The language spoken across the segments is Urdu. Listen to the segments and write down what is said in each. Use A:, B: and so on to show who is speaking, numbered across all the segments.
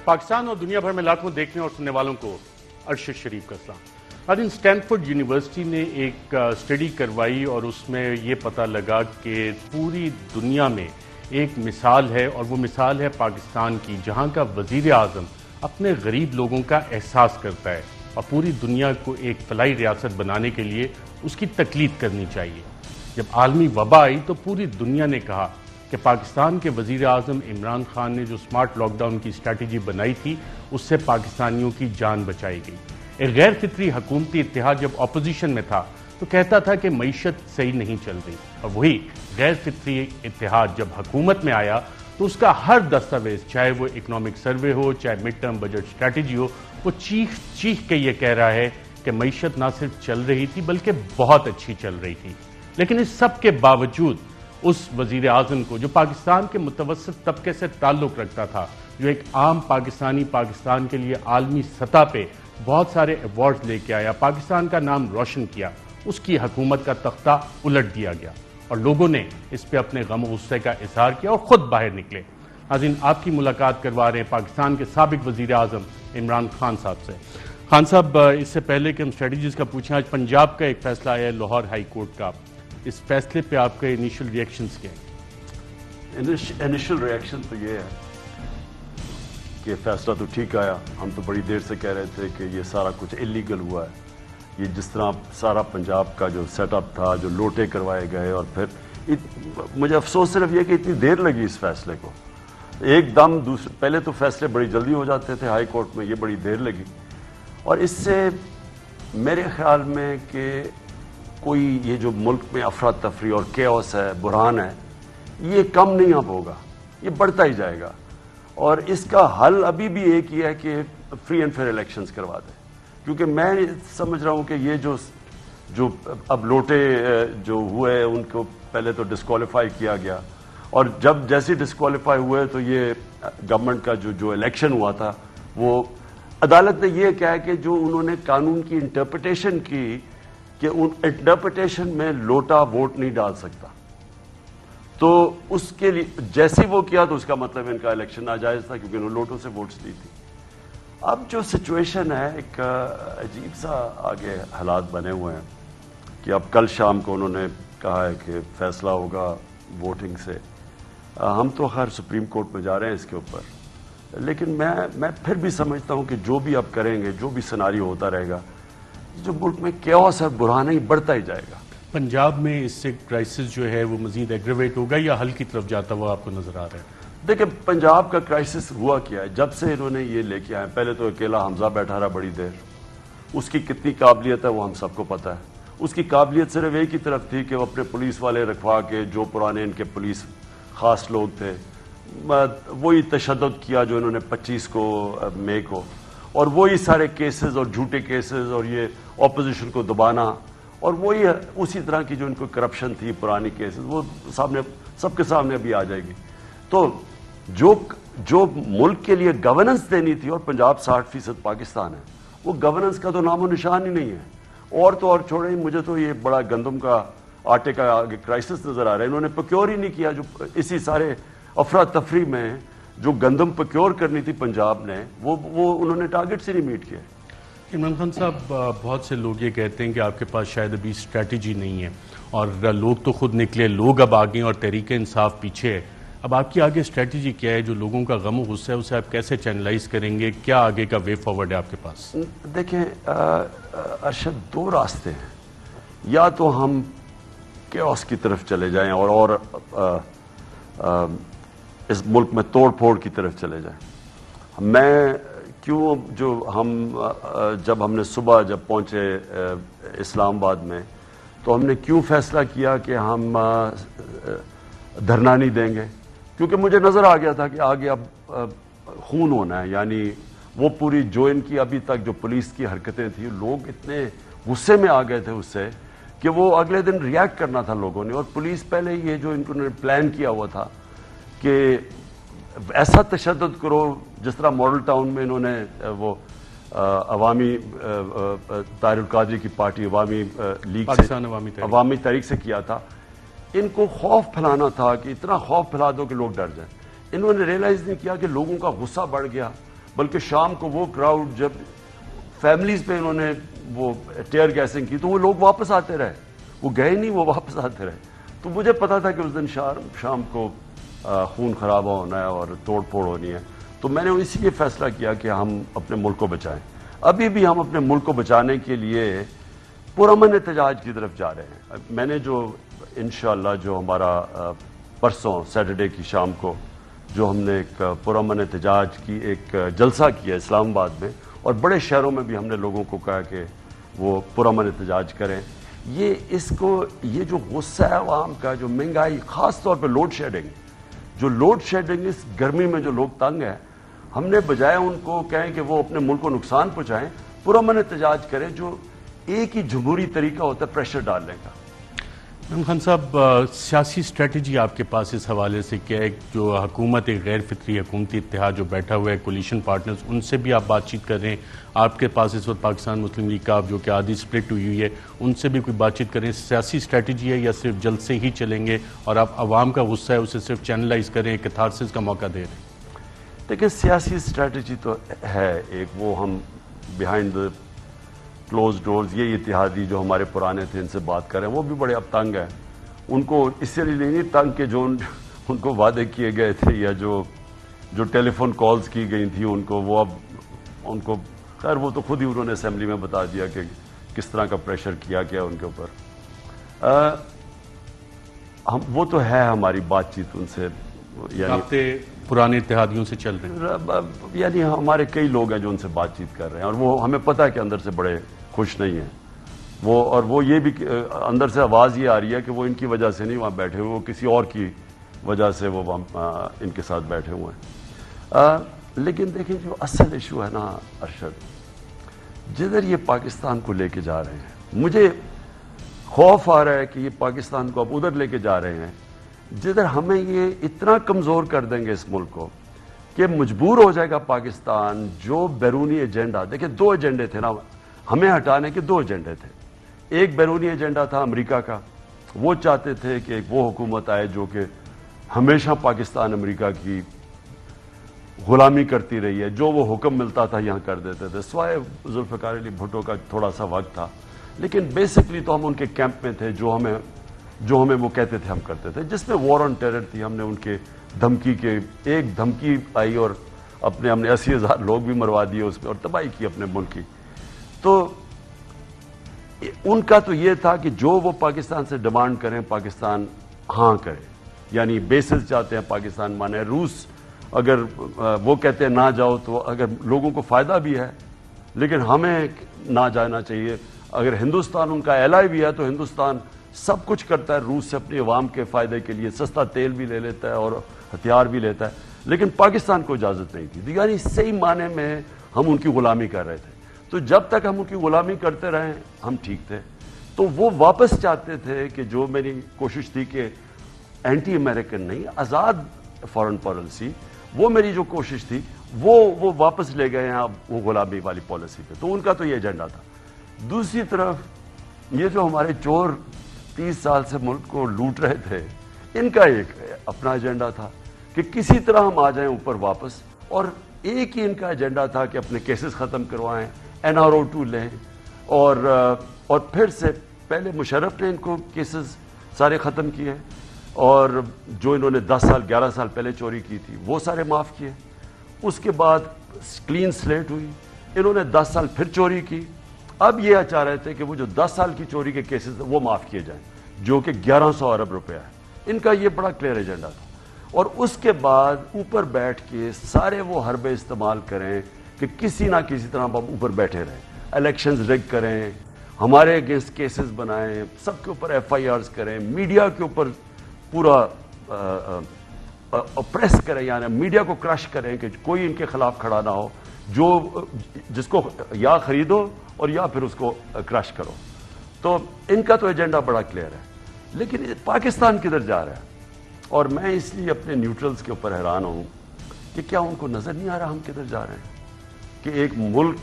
A: پاکستان اور دنیا بھر میں لاکھوں دیکھنے اور سننے والوں کو ارشد شریف کا سلام۔ آج اسٹینفورڈ یونیورسٹی نے ایک اسٹڈی کروائی اور اس میں یہ پتہ لگا کہ پوری دنیا میں ایک مثال ہے اور وہ مثال ہے پاکستان کی، جہاں کا وزیر اعظم اپنے غریب لوگوں کا احساس کرتا ہے اور پوری دنیا کو ایک فلاحی ریاست بنانے کے لیے اس کی تقلید کرنی چاہیے۔ جب عالمی وبا آئی تو پوری دنیا نے کہا کہ پاکستان کے وزیر اعظم عمران خان نے جو سمارٹ لاک ڈاؤن کی اسٹریٹجی بنائی تھی اس سے پاکستانیوں کی جان بچائی گئی۔ ایک غیر فطری حکومتی اتحاد جب اپوزیشن میں تھا تو کہتا تھا کہ معیشت صحیح نہیں چل رہی، اور وہی غیر فطری اتحاد جب حکومت میں آیا تو اس کا ہر دستاویز، چاہے وہ اکنامک سروے ہو، چاہے مڈ ٹرم بجٹ اسٹریٹجی ہو، وہ چیخ کے یہ کہہ رہا ہے کہ معیشت نہ صرف چل رہی تھی بلکہ بہت اچھی چل رہی تھی۔ لیکن اس سب کے باوجود اس وزیر اعظم کو، جو پاکستان کے متوسط طبقے سے تعلق رکھتا تھا، جو ایک عام پاکستانی پاکستان کے لیے عالمی سطح پہ بہت سارے ایوارڈز لے کے آیا، پاکستان کا نام روشن کیا، اس کی حکومت کا تختہ الٹ دیا گیا اور لوگوں نے اس پہ اپنے غم و غصے کا اظہار کیا اور خود باہر نکلے۔ ناظرین، آپ کی ملاقات کروا رہے ہیں پاکستان کے سابق وزیر اعظم عمران خان صاحب سے۔ خان صاحب، اس سے پہلے کہ ہم اسٹریٹجیز کا پوچھیں، آج پنجاب کا ایک فیصلہ آیا ہے لاہور ہائی کورٹ کا، اس فیصلے پہ آپ کے انیشل ریئیکشنز کیا ہیں؟
B: انیشل ریئیکشن تو یہ ہے کہ فیصلہ تو ٹھیک آیا۔ ہم تو بڑی دیر سے کہہ رہے تھے کہ یہ سارا کچھ اللیگل ہوا ہے۔ یہ جس طرح سارا پنجاب کا جو سیٹ اپ تھا، جو لوٹے کروائے گئے، اور پھر مجھے افسوس صرف یہ کہ اتنی دیر لگی اس فیصلے کو۔ ایک دم پہلے تو فیصلے بڑی جلدی ہو جاتے تھے ہائی کورٹ میں، یہ بڑی دیر لگی، اور اس سے میرے خیال میں کہ کوئی یہ جو ملک میں افراتفری اور کیوس ہے، بحران ہے، یہ کم نہیں اب ہوگا، یہ بڑھتا ہی جائے گا، اور اس کا حل ابھی بھی ایک ہی ہے کہ فری اینڈ فیئر الیکشنز کروا دیں۔ کیونکہ میں سمجھ رہا ہوں کہ یہ جو اب لوٹے جو ہوئے ان کو پہلے تو ڈسکوالیفائی کیا گیا، اور جب جیسے ڈسکوالیفائی ہوئے تو یہ گورنمنٹ کا جو الیکشن ہوا تھا، وہ عدالت نے یہ کہا کہ جو انہوں نے قانون کی انٹرپریٹیشن کی کہ ان انٹرپریٹیشن میں لوٹا ووٹ نہیں ڈال سکتا، تو اس کے لیے جیسے وہ کیا تو اس کا مطلب ان کا الیکشن ناجائز تھا، کیونکہ انہوں نے لوٹوں سے ووٹس لی تھی۔ اب جو سچویشن ہے، ایک عجیب سا آگے حالات بنے ہوئے ہیں کہ اب کل شام کو انہوں نے کہا ہے کہ فیصلہ ہوگا ووٹنگ سے۔ ہم تو خیر سپریم کورٹ میں جا رہے ہیں اس کے اوپر، لیکن میں پھر بھی سمجھتا ہوں کہ جو بھی اب کریں گے، جو بھی سیناریو ہوتا رہے گا، جو ملک میں کیوس اور بحران ہی بڑھتا ہی جائے گا۔
A: پنجاب میں اس سے کرائسس جو ہے وہ مزید ایگریویٹ ہوگا یا حل کی طرف جاتا ہوا آپ کو نظر آ رہا ہے؟
B: دیکھیں، پنجاب کا کرائسس ہوا کیا ہے، جب سے انہوں نے یہ لے کے آئے، پہلے تو اکیلا حمزہ بیٹھا رہا بڑی دیر، اس کی کتنی قابلیت ہے وہ ہم سب کو پتہ ہے۔ اس کی قابلیت صرف ایک ہی طرف تھی کہ وہ اپنے پولیس والے رکھوا کے، جو پرانے ان کے پولیس خاص لوگ تھے، وہی تشدد کیا جو انہوں نے 25 کو مئی کو، اور وہی سارے کیسز اور جھوٹے کیسز اور یہ اپوزیشن کو دبانا، اور وہی اسی طرح کی جو ان کو کرپشن تھی پرانی کیسز، وہ سامنے سب کے سامنے ابھی آ جائے گی۔ تو جو ملک کے لیے گورننس دینی تھی، اور پنجاب 60% پاکستان ہے، وہ گورننس کا تو نام و نشان ہی نہیں ہے۔ اور تو اور چھوڑیں، مجھے تو یہ بڑا گندم کا آٹے کا آگے کرائسس نظر آ رہا ہے۔ انہوں نے پروکیور ہی نہیں کیا، جو اسی سارے افراتفری میں جو گندم پروکیور کرنی تھی پنجاب نے، وہ انہوں نے ٹارگٹ سے نہیں میٹ کیا۔
A: عمران خان صاحب، بہت سے لوگ یہ کہتے ہیں کہ آپ کے پاس شاید ابھی اسٹریٹجی نہیں ہے، اور لوگ تو خود نکلے، لوگ اب آگے اور تحریک انصاف پیچھے ہے۔ اب آپ کی آگے اسٹریٹجی کیا ہے؟ جو لوگوں کا غم و غصہ ہے اسے آپ کیسے چینلائز کریں گے؟ کیا آگے کا وے فارورڈ ہے آپ کے پاس؟
B: دیکھیں ارشد، دو راستے ہیں، یا تو ہم کیوس کی طرف چلے جائیں اور اس ملک میں توڑ پھوڑ کی طرف چلے جائیں۔ میں کیوں جب ہم نے صبح جب پہنچے اسلام آباد میں، تو ہم نے کیوں فیصلہ کیا کہ ہم دھرنا نہیں دیں گے؟ کیونکہ مجھے نظر آ گیا تھا کہ آگے اب خون ہونا ہے، یعنی وہ پوری جو ان کی ابھی تک جو پولیس کی حرکتیں تھیں، لوگ اتنے غصے میں آ گئے تھے اس سے کہ وہ اگلے دن ریئیکٹ کرنا تھا لوگوں نے، اور پولیس پہلے یہ جو ان کو پلان کیا ہوا تھا کہ ایسا تشدد کرو جس طرح ماڈل ٹاؤن میں انہوں نے وہ عوامی طاہر القادری کی پارٹی عوامی لیگ سے، عوامی تحریک سے کیا تھا۔ ان کو خوف پھیلانا تھا کہ اتنا خوف پھیلا دو کہ لوگ ڈر جائیں۔ انہوں نے ریئلائز نہیں کیا کہ لوگوں کا غصہ بڑھ گیا، بلکہ شام کو وہ کراؤڈ جب فیملیز پہ انہوں نے وہ ٹیئر گیسنگ کی تو وہ لوگ واپس آتے رہے, وہ گئے نہیں, وہ واپس آتے رہے. تو مجھے پتا تھا کہ اس دن شام کو خون خرابہ ہونا ہے اور توڑ پھوڑ ہونی ہے. تو میں نے اسی لیے فیصلہ کیا کہ ہم اپنے ملک کو بچائیں. ابھی بھی ہم اپنے ملک کو بچانے کے لیے پرامن احتجاج کی طرف جا رہے ہیں. میں نے جو انشاءاللہ جو ہمارا پرسوں سیٹرڈے کی شام کو جو ہم نے ایک پرامن احتجاج کی ایک جلسہ کیا اسلام آباد میں, اور بڑے شہروں میں بھی ہم نے لوگوں کو کہا کہ وہ پرامن احتجاج کریں. یہ جو غصہ ہے عوام کا, جو مہنگائی, خاص طور پہ لوڈ شیڈنگ, جو لوڈ شیڈنگ اس گرمی میں جو لوگ تنگ ہیں, ہم نے بجائے ان کو کہیں کہ وہ اپنے ملک کو نقصان پہنچائیں, پرامن احتجاج کریں, جو ایک ہی جمہوری طریقہ ہوتا ہے پریشر ڈالنے کا.
A: عمران خان صاحب, سیاسی اسٹریٹجی آپ کے پاس اس حوالے سے کیا ہے؟ جو حکومت ایک غیر فطری حکومتی اتحاد جو بیٹھا ہوا ہے, کولیشن پارٹنرز, ان سے بھی آپ بات چیت کر رہے ہیں؟ آپ کے پاس اس وقت پاکستان مسلم لیگ کا جو کہ آدھی سپلٹ ہوئی ہے, ان سے بھی کوئی بات چیت کریں؟ سیاسی اسٹریٹجی ہے یا صرف جلد سے ہی چلیں گے اور آپ عوام کا غصہ ہے اسے صرف چینلائز کریں, کیتھارسس کا موقع دے رہے ہیں؟
B: دیکھیں, سیاسی اسٹریٹجی تو ہے ایک, وہ ہم بیہائنڈ دا کلوز ڈورز یہ اتحادی جو ہمارے پرانے تھے ان سے بات کریں, وہ بھی بڑے اب تنگ ہیں. ان کو اس سے نہیں تنگ کہ جو ان کو وعدے کیے گئے تھے یا جو ٹیلی فون کالز کی گئی تھیں ان کو, وہ اب ان کو خیر وہ تو خود ہی انہوں نے اسمبلی میں بتا دیا کہ کس طرح کا پریشر کیا گیا ان کے اوپر. وہ تو ہے ہماری بات چیت ان سے,
A: یعنی پرانے اتحادیوں سے چل رہے ہیں,
B: یعنی ہمارے کئی لوگ ہیں جو ان سے بات چیت کر رہے ہیں, اور وہ ہمیں پتہ ہے کہ اندر سے بڑے خوش نہیں ہیں اور وہ یہ بھی اندر سے آواز یہ آ رہی ہے کہ وہ ان کی وجہ سے نہیں وہاں بیٹھے ہوئے, وہ کسی اور کی وجہ سے وہ ان کے ساتھ بیٹھے ہوئے ہیں. لیکن دیکھیں, جو اصل ایشو ہے نا ارشد, جدھر یہ پاکستان کو لے کے جا رہے ہیں, مجھے خوف آ رہا ہے کہ یہ پاکستان کو اب ادھر لے کے جا رہے ہیں جدھر ہمیں یہ اتنا کمزور کر دیں گے اس ملک کو کہ مجبور ہو جائے گا پاکستان جو بیرونی ایجنڈا. دیکھیں, دو ایجنڈے تھے نا ہمیں ہٹانے کے, دو ایجنڈے تھے. ایک بیرونی ایجنڈا تھا امریکہ کا, وہ چاہتے تھے کہ وہ حکومت آئے جو کہ ہمیشہ پاکستان امریکہ کی غلامی کرتی رہی ہے, جو وہ حکم ملتا تھا یہاں کر دیتے تھے, سوائے ذوالفقار علی بھٹو کا تھوڑا سا وقت تھا. لیکن بیسکلی تو ہم ان کے کیمپ میں تھے, جو ہمیں وہ کہتے تھے ہم کرتے تھے, جس میں وار آن ٹیرر تھی. ہم نے ان کے دھمکی کے ایک دھمکی آئی اور ہم نے 80,000 لوگ بھی مروا دیے اس میں اور تباہی کی اپنے ملک کی. تو ان کا تو یہ تھا کہ جو وہ پاکستان سے ڈیمانڈ کریں پاکستان ہاں کرے, یعنی بیسز چاہتے ہیں پاکستان مانے. روس اگر وہ کہتے ہیں نہ جاؤ, تو اگر لوگوں کو فائدہ بھی ہے لیکن ہمیں نہ جانا چاہیے. اگر ہندوستان ان کا ایلائی بھی ہے تو ہندوستان سب کچھ کرتا ہے روس سے اپنے عوام کے فائدے کے لیے, سستا تیل بھی لے لیتا ہے اور ہتھیار بھی لیتا ہے, لیکن پاکستان کو اجازت نہیں تھی. یعنی صحیح معنی میں ہم ان کی غلامی کر رہے تھے. تو جب تک ہم ان کی غلامی کرتے رہے ہم ٹھیک تھے. تو وہ واپس چاہتے تھے کہ جو میری کوشش تھی کہ اینٹی امریکن نہیں, آزاد فارن پالیسی, وہ میری جو کوشش تھی وہ واپس لے گئے ہیں اب وہ غلامی والی پالیسی پہ. تو ان کا تو یہ ایجنڈا تھا. دوسری طرف یہ جو ہمارے چور 30 سال سے ملک کو لوٹ رہے تھے, ان کا ایک اپنا ایجنڈا تھا کہ کسی طرح ہم آ جائیں اوپر واپس, اور ایک ہی ان کا ایجنڈا تھا کہ اپنے کیسز ختم کروائیں, NRO2 لیں, اور پھر سے پہلے مشرف نے ان کو کیسز سارے ختم کیے, اور جو انہوں نے 10 سال 11 سال پہلے چوری کی تھی وہ سارے معاف کیے. اس کے بعد کلین سلیٹ ہوئی, انہوں نے 10 سال پھر چوری کی. اب یہ چاہ رہے تھے کہ وہ جو 10 سال کی چوری کے کیسز وہ معاف کیے جائیں, جو کہ 1100 ارب روپے ہے. ان کا یہ بڑا کلیئر ایجنڈا تھا. اور اس کے بعد اوپر بیٹھ کے سارے وہ حربے استعمال کریں کہ کسی نہ کسی طرح ہم اوپر بیٹھے رہیں, الیکشنز ریگ کریں, ہمارے اگینسٹ کیسز بنائیں, سب کے اوپر FIRs کریں, میڈیا کے اوپر پورا پریس کریں, یعنی میڈیا کو کرش کریں کہ کوئی ان کے خلاف کھڑا نہ ہو, جس کو یا خریدو اور یا پھر اس کو کرش کرو. تو ان کا تو ایجنڈا بڑا کلیئر ہے. لیکن پاکستان کدھر جا رہا ہے, اور میں اس لیے اپنے نیوٹرلز کے اوپر حیران ہوں کہ کیا ان کو نظر نہیں آ رہا ہم کدھر جا رہے ہیں, کہ ایک ملک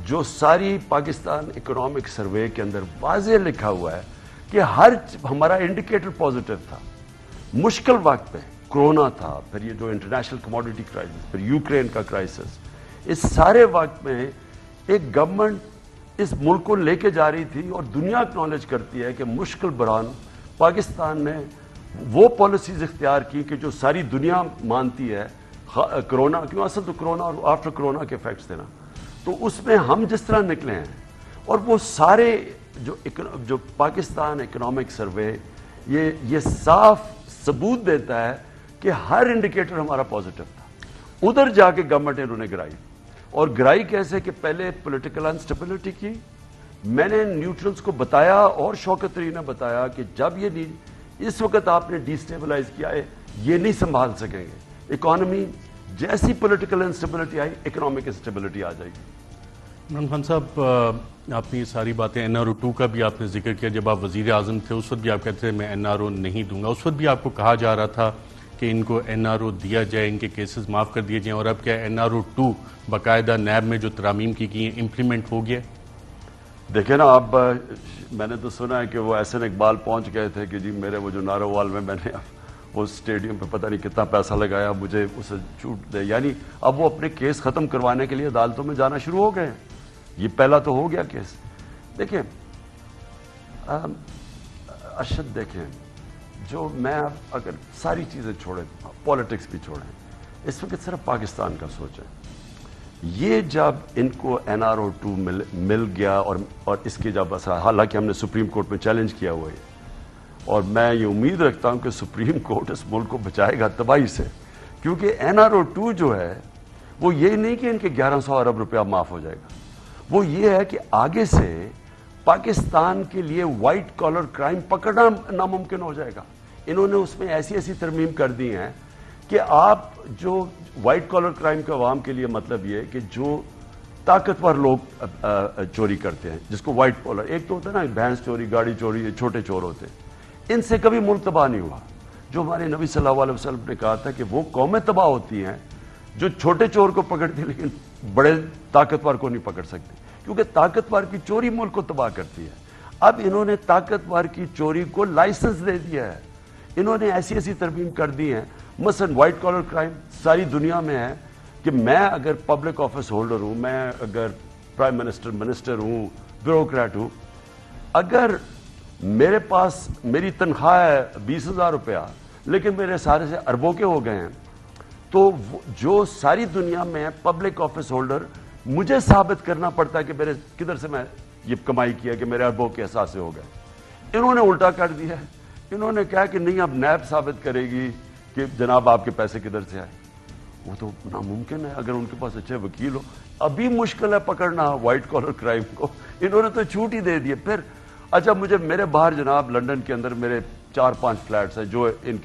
B: جو ساری پاکستان اکنامک سروے کے اندر واضح لکھا ہوا ہے کہ ہمارا انڈیکیٹر پازیٹیو تھا. مشکل وقت پہ کرونا تھا, پھر یہ جو انٹرنیشنل کموڈیٹی کرائسس, پھر یوکرین کا کرائسس, اس سارے وقت میں ایک گورنمنٹ اس ملک کو لے کے جا رہی تھی اور دنیا اکنالج کرتی ہے کہ مشکل بران پاکستان نے وہ پالیسیز اختیار کی کہ جو ساری دنیا مانتی ہے. کرونا کیوں اصل تو کرونا اور آفٹر کرونا کے ایفیکٹس تھے نا, تو اس میں ہم جس طرح نکلے ہیں اور وہ سارے جو پاکستان اکنامک سروے یہ صاف ثبوت دیتا ہے کہ ہر انڈیکیٹر ہمارا پازیٹیو تھا. ادھر جا کے گورنمنٹ انہوں نے گرائی, اور گرائی کیسے کہ پہلے پولیٹیکل انسٹیبلٹی کی. میں نے نیوٹرلز کو بتایا اور شوکت علی نے بتایا کہ جب یہ اس وقت آپ نے ڈی سٹیبلائز کیا ہے, یہ نہیں سنبھال سکیں گے اکانومی. جیسی پولیٹیکل انسٹیبلٹی آئی اکنامک انسٹیبلٹی آ جائے گی.
A: عمران خان صاحب, آپ نے یہ ساری باتیں NRO-2 کا بھی آپ نے ذکر کیا. جب آپ وزیر اعظم تھے اس وقت بھی آپ کہتے تھے میں NRO نہیں دوں گا. اس وقت بھی آپ کو کہا جا رہا تھا کہ ان کو NRO دیا جائے, ان کے کیسز معاف کر دیے جائیں, اور اب کیا NRO-2 باقاعدہ نیب میں جو ترامیم کی گئی ہیں امپلیمنٹ ہو گیا؟
B: دیکھیں نا, اب میں نے تو سنا ہے کہ وہ احسن اقبال پہنچ گئے تھے کہ جی میرے وہ جو نارووال میں نے وہ اسٹیڈیم پہ پتہ نہیں کتنا پیسہ لگایا, مجھے اسے چھوٹ دے. یعنی اب وہ اپنے کیس ختم کروانے کے لیے عدالتوں میں جانا شروع ہو گئے ہیں. یہ پہلا تو ہو گیا کیس. دیکھیں ارشد, دیکھیں جو میں اگر ساری چیزیں چھوڑیں, پالیٹکس بھی چھوڑیں, اس وقت صرف پاکستان کا سوچیں. یہ جب ان کو NRO-2 مل گیا اور اس کے جب اثر, حالانکہ ہم نے سپریم کورٹ میں چیلنج کیا ہوا ہے, اور میں یہ امید رکھتا ہوں کہ سپریم کورٹ اس ملک کو بچائے گا تباہی سے, کیونکہ NRO-2 جو ہے وہ یہ نہیں کہ ان کے 1100 ارب روپیہ معاف ہو جائے گا. وہ یہ ہے کہ آگے سے پاکستان کے لیے وائٹ کالر کرائم پکڑنا ناممکن ہو جائے گا. انہوں نے اس میں ایسی ترمیم کر دی ہیں کہ آپ جو وائٹ کالر کرائم کے عوام کے لیے مطلب یہ کہ جو طاقتور لوگ چوری کرتے ہیں, جس کو وائٹ کالر, ایک تو ہوتا ہے نا بھینس چوری, گاڑی چوری, یہ چھوٹے چور ہوتے ہیں, ان سے کبھی ملک تباہ نہیں ہوا. جو ہمارے نبی صلی اللہ علیہ وسلم نے کہا تھا کہ وہ قومیں تباہ ہوتی ہیں جو چھوٹے چور کو پکڑتی لیکن بڑے طاقتور کو نہیں پکڑ سکتے, کیونکہ طاقتور کی چوری ملک کو تباہ کرتی ہے. اب انہوں نے طاقتور کی چوری کو لائسنس دے دیا ہے. انہوں نے ایسی ترمیم کر دی ہیں, مثلا وائٹ کالر کرائم ساری دنیا میں ہے کہ میں اگر پبلک آفس ہولڈر ہوں, میں اگر پرائم منسٹر ہوں, بیوروکریٹ ہوں, اگر میرے پاس میری تنخواہ ہے 20,000 روپیہ لیکن میرے سارے سے اربوں کے ہو گئے ہیں, تو جو ساری دنیا میں پبلک آفس ہولڈر, مجھے ثابت کرنا پڑتا ہے کہ میرے کدھر سے میں یہ کمائی کیا کہ میرے اربوں کے احساس ہو گئے. انہوں نے الٹا کر دیا ہے. انہوں نے کہا کہ نہیں, اب نیب ثابت کرے گی کہ جناب آپ کے پیسے کدھر سے آئے. وہ تو ناممکن ہے اگر ان کے پاس اچھے وکیل ہو. ابھی مشکل ہے پکڑنا وائٹ کالر کرائم کو, انہوں نے تو چھوٹ ہی دے دی. پھر اچھا مجھے میرے باہر جناب لنڈن کے اندر میرے 4-5 فلیٹس ہیں جو ان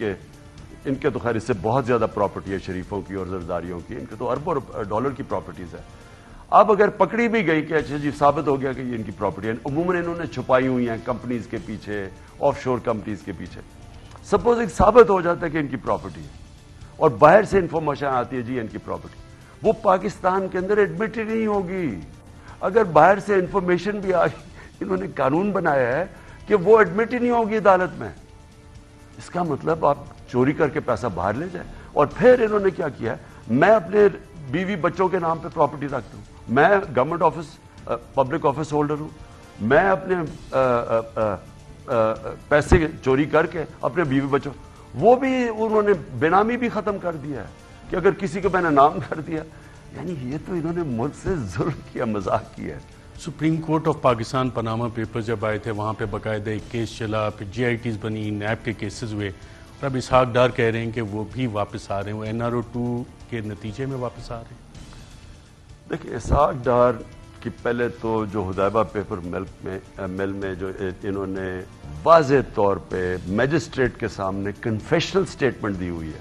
B: کے تو خیر اس سے بہت زیادہ پراپرٹی ہے شریفوں کی اور زرداریوں کی, ان کے تو اربوں ڈالر کی پراپرٹیز ہے. اب اگر پکڑی بھی گئی کہ اچھا جی ثابت ہو گیا کہ یہ ان کی پراپرٹی ہے, عموماً انہوں نے چھپائی ہوئی ہیں کمپنیز کے پیچھے, آف شور کمپنیز کے پیچھے. سپوز ایک ثابت ہو جاتا ہے کہ ان کی پراپرٹی ہے اور باہر سے انفارمیشن آتی ہے جی ان کی پراپرٹی, وہ پاکستان کے اندر ایڈمٹ ہی نہیں ہوگی. اگر باہر سے انفارمیشن بھی آئی, انہوں نے قانون بنایا ہے کہ وہ ایڈمٹ ہی نہیں ہوگی عدالت میں. اس کا مطلب آپ چوری کر کے پیسہ باہر لے جائیں. اور پھر انہوں نے کیا کیا ہے, میں اپنے بیوی بچوں کے نام پہ پراپرٹی رکھتا ہوں, میں government office public office holder ہوں, میں اپنے پیسے چوری کر کے اپنے بیوی بچوں, وہ بھی انہوں نے بینامی بھی ختم کر دیا ہے کہ اگر کسی کو میں نے نام کر دیا. یعنی یہ تو انہوں نے ملک سے ظلم کیا, مذاق کیا ہے.
A: Supreme court of Pakistan Panama paper جب آئے تھے وہاں پہ باقاعدہ ایک کیس چلا, پھر GITs بنی, نیب کے کیسز ہوئے, اور اب اسحاق ڈار کہہ رہے ہیں کہ وہ بھی واپس آ رہے ہیں, وہ NRO-2 کے نتیجے میں واپس آ رہے ہیں.
B: دیکھیں اسحاق ڈار کی پہلے تو جو حدیبہ پیپر مل میں جو انہوں نے واضح طور پہ میجسٹریٹ کے سامنے کنفیشنل سٹیٹمنٹ دی ہوئی ہے,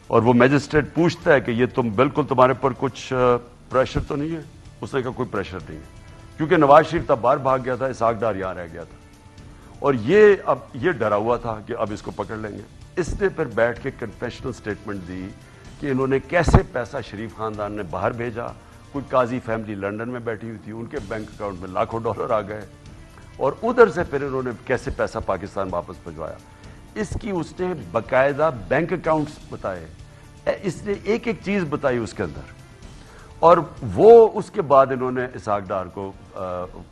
B: اور وہ میجسٹریٹ پوچھتا ہے کہ یہ تم بالکل تمہارے پر کچھ پریشر تو نہیں ہے. اس نے کہا کوئی پریشر نہیں ہے, کیونکہ نواز شریف تب باہر بھاگ گیا تھا, اسحاق ڈار یہاں رہ گیا تھا, اور یہ ڈرا ہوا تھا کہ اب اس کو پکڑ لیں گے. اس نے پھر بیٹھ کے کنفیشنل سٹیٹمنٹ دی کہ انہوں نے کیسے پیسہ شریف خاندان نے باہر بھیجا. کوئی قاضی فیملی لنڈن میں بیٹھی ہوئی تھی, ان کے بینک اکاؤنٹ میں لاکھوں ڈالر آ گئے, اور ادھر سے پھر انہوں نے کیسے پیسہ پاکستان واپس بھجوایا. اس کی اس نے باقاعدہ بینک اکاؤنٹس بتائے, اس نے ایک چیز بتائی اس کے اندر, اور وہ اس کے بعد انہوں نے اسحاق ڈار کو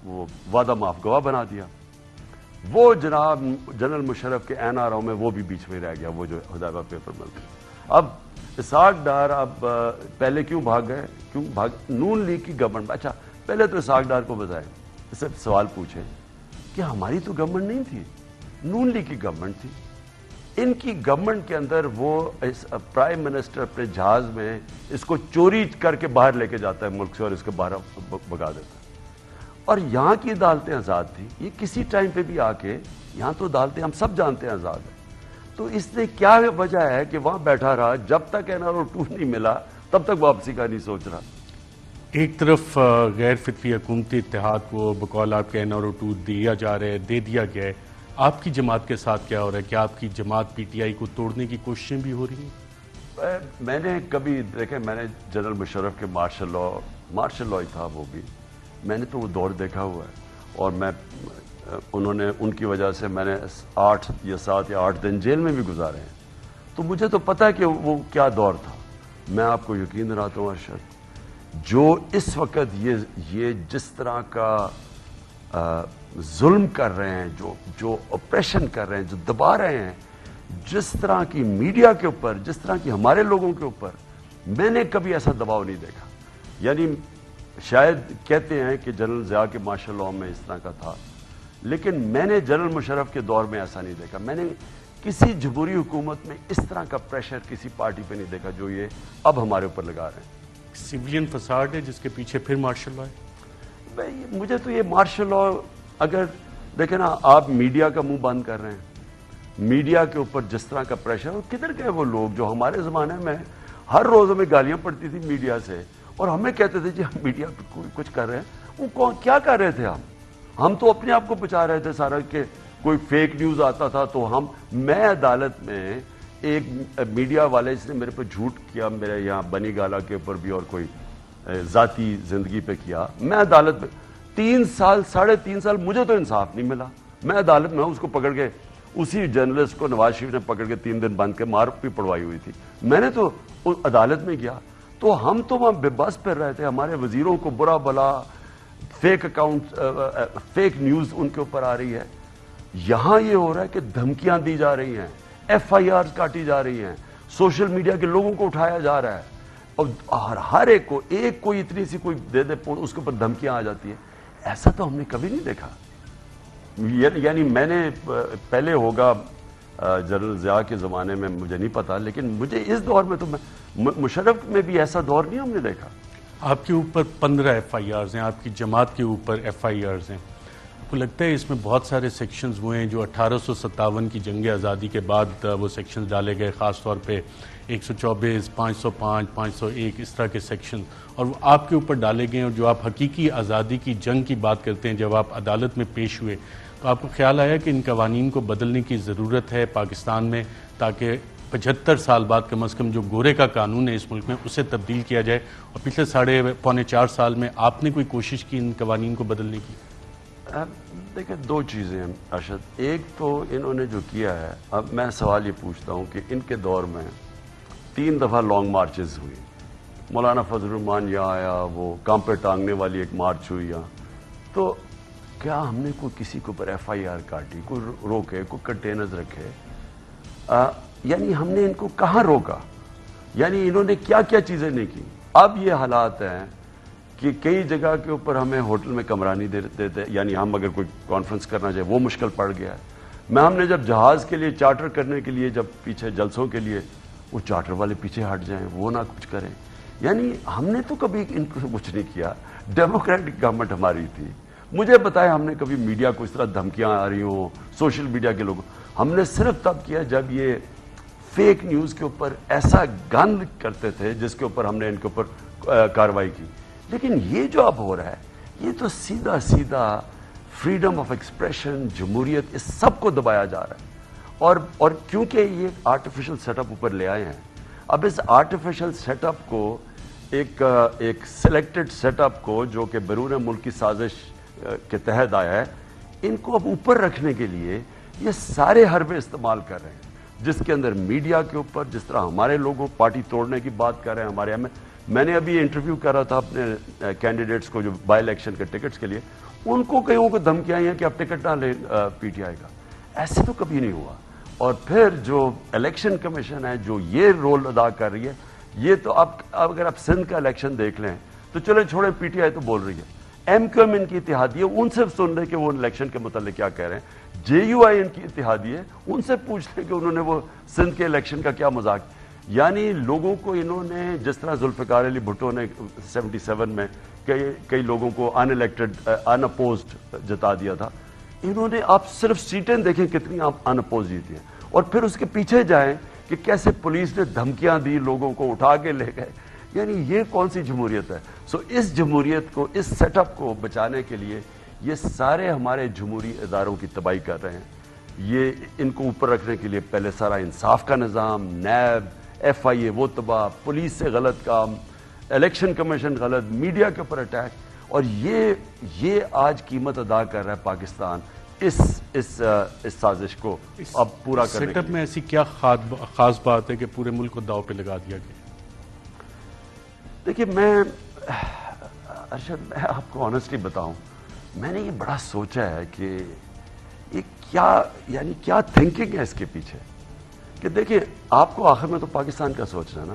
B: وہ وعدہ معاف گواہ بنا دیا. وہ جناب جنرل مشرف کے این آر او میں وہ بھی بیچ میں رہ گیا, وہ جو حدیبیہ پیپر مل گئے. اب اسحاق ڈار اب پہلے کیوں بھاگ گئے, نون لیگ کی گورنمنٹ. اچھا پہلے تو اسحاق ڈار کو بتائیں, اس سے سوال پوچھیں کہ ہماری تو گورنمنٹ نہیں تھی, نون لیگ کی گورنمنٹ تھی. ان کی گورنمنٹ کے اندر وہ پرائم منسٹر اپنے جہاز میں اس کو چوری کر کے باہر لے کے جاتا ہے ملک سے اور اس کو باہر بھگا دیتا ہے. اور یہاں کی عدالتیں آزاد تھیں. یہ کسی ٹائم پہ بھی آ کے, یہاں تو عدالتیں ہم سب جانتے ہیں آزاد ہیں, تو اس نے کیا وجہ ہے کہ وہاں بیٹھا رہا جب تک NRO 2 نہیں ملا تب تک واپسی کا نہیں سوچ رہا.
A: ایک طرف غیر فطری حکومتی اتحاد کو بقول آپ کے NRO 2 دیا جا رہا ہے, دے دیا گیا ہے. آپ کی جماعت کے ساتھ کیا ہو رہا ہے؟ کیا آپ کی جماعت PTI کو توڑنے کی کوششیں بھی ہو رہی ہیں؟
B: میں نے کبھی دیکھیں, میں نے جنرل مشرف کے مارشل لا ہی تھا وہ بھی, میں نے تو وہ دور دیکھا ہوا ہے. اور میں انہوں نے ان کی وجہ سے میں نے 8 یا 7 یا 8 دن جیل میں بھی گزارے ہیں. تو مجھے تو پتہ ہے کہ وہ کیا دور تھا. میں آپ کو یقین دلاتا ہوں ارشد, جو اس وقت یہ جس طرح کا ظلم کر رہے ہیں, جو اپریشن کر رہے ہیں, جو دبا رہے ہیں, جس طرح کی میڈیا کے اوپر, جس طرح کی ہمارے لوگوں کے اوپر, میں نے کبھی ایسا دباؤ نہیں دیکھا. یعنی شاید کہتے ہیں کہ جنرل ضیاء کے مارشل لاء میں اس طرح کا تھا, لیکن میں نے جنرل مشرف کے دور میں ایسا نہیں دیکھا. میں نے کسی جمہوری حکومت میں اس طرح کا پریشر کسی پارٹی پہ نہیں دیکھا جو یہ اب ہمارے اوپر لگا رہے ہیں.
A: سویلین فساد ہے جس کے پیچھے پھر مارشل لا ہے.
B: مجھے تو یہ مارشل لا, اگر دیکھیں نا, آپ میڈیا کا منہ بند کر رہے ہیں, میڈیا کے اوپر جس طرح کا پریشر, اور کدھر گئے وہ لوگ جو ہمارے زمانے میں ہر روز ہمیں گالیاں پڑتی تھی میڈیا سے, اور ہمیں کہتے تھے جی ہم میڈیا پہ کچھ کر رہے ہیں. وہ کیا کر رہے تھے ہم تو اپنے آپ کو بچا رہے تھے سارا, کہ کوئی فیک نیوز آتا تھا تو میں عدالت میں ایک میڈیا والے اس نے میرے پہ جھوٹ کیا, میرے یہاں بنی گالا کے اوپر بھی اور کوئی ذاتی زندگی پہ کیا. میں عدالت میں 3 سال 3.5 سال مجھے تو انصاف نہیں ملا. میں عدالت میں اس کو پکڑ کے, اسی جرنلسٹ کو نواز شریف نے پکڑ کے 3 دن بند کے مار بھی پڑوائی ہوئی تھی. میں نے تو عدالت میں گیا, تو ہم تو وہاں بے بس پھر رہے تھے. ہمارے وزیروں کو برا بلا فیک اکاؤنٹ, فیک نیوز ان کے اوپر آ رہی ہے. یہاں یہ ہو رہا ہے کہ دھمکیاں دی جا رہی ہیں, FIRs کاٹی جا رہی ہیں, سوشل میڈیا کے لوگوں کو اٹھایا جا رہا ہے, اور ہر ایک کو کوئی اتنی سی کوئی دے دے اس کے اوپر دھمکیاں آ جاتی ہیں. ایسا تو ہم نے کبھی نہیں دیکھا. یعنی میں نے پہلے ہوگا جنرل ضیاء کے زمانے میں مجھے نہیں پتا, لیکن مجھے اس دور میں تو مشرف میں بھی ایسا دور نہیں ہم نے دیکھا.
A: آپ کے اوپر 15 FIRs ہیں, آپ کی جماعت کے اوپر FIRs ہیں. آپ کو لگتا ہے اس میں بہت سارے سیکشنز ہوئے ہیں جو 1857 کی جنگ آزادی کے بعد وہ سیکشنز ڈالے گئے, خاص طور پہ 124, 505, 501 اس طرح کے سیکشن, اور وہ آپ کے اوپر ڈالے گئے, اور جو آپ حقیقی آزادی کی جنگ کی بات کرتے ہیں, جب آپ عدالت میں پیش ہوئے تو آپ کو خیال آیا کہ ان قوانین کو بدلنے کی ضرورت ہے پاکستان میں, تاکہ 75 سال بعد کم از کم جو گورے کا قانون ہے اس ملک میں اسے تبدیل کیا جائے, اور پچھلے 3.25 سال میں آپ نے کوئی کوشش کی ان قوانین کو بدلنے کی؟
B: دیکھیں 2 چیزیں ہیں ارشد. ایک تو انہوں نے جو کیا ہے, اب میں سوال یہ پوچھتا ہوں کہ ان کے دور میں 3 دفعہ لانگ مارچز ہوئی. مولانا فضل الرحمان یہاں آیا, وہ کام پہ ٹانگنے والی ایک مارچ ہوئی یہاں. تو کیا ہم نے کوئی کسی کے اوپر FIR کاٹی, کوئی روکے, کوئی کنٹینرز رکھے؟ یعنی ہم نے ان کو کہاں روکا؟ یعنی انہوں نے کیا کیا چیزیں نہیں کی؟ اب یہ حالات ہیں کہ کئی جگہ کے اوپر ہمیں ہوٹل میں کمرہ نہیں دیتے, یعنی ہم اگر کوئی کانفرنس کرنا چاہے وہ مشکل پڑ گیا ہے. ہم نے جب جہاز کے لیے چارٹر کرنے کے لیے, جب پیچھے جلسوں کے لیے, وہ چارٹر والے پیچھے ہٹ جائیں, وہ نہ کچھ کریں. یعنی ہم نے تو کبھی ان کو کچھ نہیں کیا. ڈیموکریٹک گورنمنٹ ہماری تھی. مجھے بتائیں ہم نے کبھی میڈیا کو اس طرح دھمکیاں آ رہی ہوں, سوشل میڈیا کے لوگوں, ہم نے صرف تب کیا جب یہ فیک نیوز کے اوپر ایسا گند کرتے تھے جس کے اوپر ہم نے ان کے اوپر کارروائی کی. لیکن یہ جو اب ہو رہا ہے یہ تو سیدھا فریڈم آف ایکسپریشن, جمہوریت, اس سب کو دبایا جا رہا ہے. اور کیونکہ یہ آرٹیفیشل سیٹ اپ اوپر لے آئے ہیں, اب اس آرٹیفیشل سیٹ اپ کو ایک سلیکٹڈ سیٹ اپ کو جو کہ بیرون ملک کی سازش کے تحت آیا ہے, ان کو اب اوپر رکھنے کے لیے یہ سارے حربے استعمال کر رہے ہیں, جس کے اندر میڈیا کے اوپر جس طرح ہمارے لوگوں پارٹی توڑنے کی بات کر رہے ہیں, ہمارے میں نے ابھی انٹرویو کر رہا تھا اپنے کینڈیڈیٹس کو جو بائی الیکشن کے ٹکٹس کے لیے، ان کو کئیوں کو دھمکیاں ہیں کہ آپ ٹکٹ نہ لیں پی ٹی آئی کا. ایسے تو کبھی نہیں ہوا. اور پھر جو الیکشن کمیشن ہے جو یہ رول ادا کر رہی ہے، یہ تو اگر آپ سندھ کا الیکشن دیکھ لیں تو چلے چھوڑیں، پی ٹی آئی تو بول رہی ہے، ایم کیو ایم ان کی اتحادی ہے، ان سے سن لیں کہ وہ الیکشن کے متعلق کیا کہہ رہے ہیں. جے یو آئی ان کی اتحادی ہے، ان سے پوچھ لیں کہ انہوں نے وہ سندھ کے الیکشن کا کیا مذاق. یعنی لوگوں کو انہوں نے جس طرح ذوالفقار علی بھٹو نے 77 میں کئی لوگوں کو ان الیکٹڈ ان اپوزڈ جتا دیا تھا، انہوں نے آپ صرف سیٹیں دیکھیں کتنی آپ ان اپوز جیتی ہیں، اور پھر اس کے پیچھے جائیں کہ کیسے پولیس نے دھمکیاں دی، لوگوں کو اٹھا کے لے گئے. یعنی یہ کون سی جمہوریت ہے؟ اس جمہوریت کو، اس سیٹ اپ کو بچانے کے لیے یہ سارے ہمارے جمہوری اداروں کی تباہی کر رہے ہیں. یہ ان کو اوپر رکھنے کے لیے پہلے سارا انصاف کا نظام، نیب، ایف آئی اے وہ تباہ، پولیس سے غلط کام، الیکشن کمیشن غلط، میڈیا کے اوپر اٹیک، اور یہ آج قیمت ادا کر رہا ہے پاکستان اس سازش کو اب پورا کرنے
A: سیٹ
B: کے
A: اپ
B: لیے.
A: میں ایسی کیا خاص بات ہے کہ پورے ملک کو داؤ پہ لگا دیا گیا؟
B: دیکھیے ارشد، میں آپ کو آنیسٹلی بتاؤں، میں نے یہ بڑا سوچا ہے کہ یہ کیا تھنکنگ ہے اس کے پیچھے. کہ دیکھیں، آپ کو آخر میں تو پاکستان کا سوچنا ہے نا.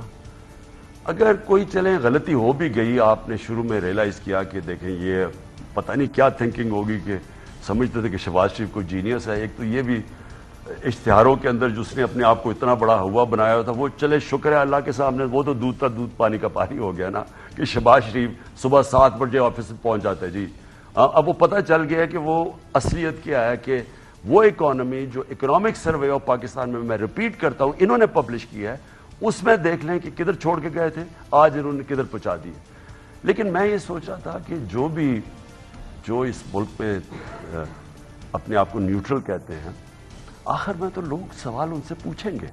B: اگر کوئی چلیں غلطی ہو بھی گئی، آپ نے شروع میں ریئلائز کیا کہ دیکھیں یہ پتہ نہیں کیا تھنکنگ ہوگی کہ سمجھتے تھے کہ شہباز شریف کوئی جینیس ہے. ایک تو یہ بھی اشتہاروں کے اندر جس نے اپنے آپ کو اتنا بڑا ہوا بنایا تھا، وہ چلے شکر ہے اللہ کے سامنے، وہ تو دودھ کا دودھ پانی کا پانی ہو گیا نا، کہ شہباز شریف صبح 7 بجے آفس میں پہنچ جاتا ہے. جی اب وہ پتہ چل گیا کہ وہ اصلیت کیا ہے، کہ وہ اکانومی جو اکنامک سروے آف پاکستان میں ریپیٹ کرتا ہوں انہوں نے پبلش کیا ہے، اس میں دیکھ لیں کہ کدھر چھوڑ کے گئے تھے، آج انہوں نے کدھر پہنچا دیے. لیکن میں یہ سوچ رہا تھا کہ جو اس ملک میں اپنے آپ کو نیوٹرل کہتے ہیں، آخر میں تو لوگ سوال ان سے پوچھیں گے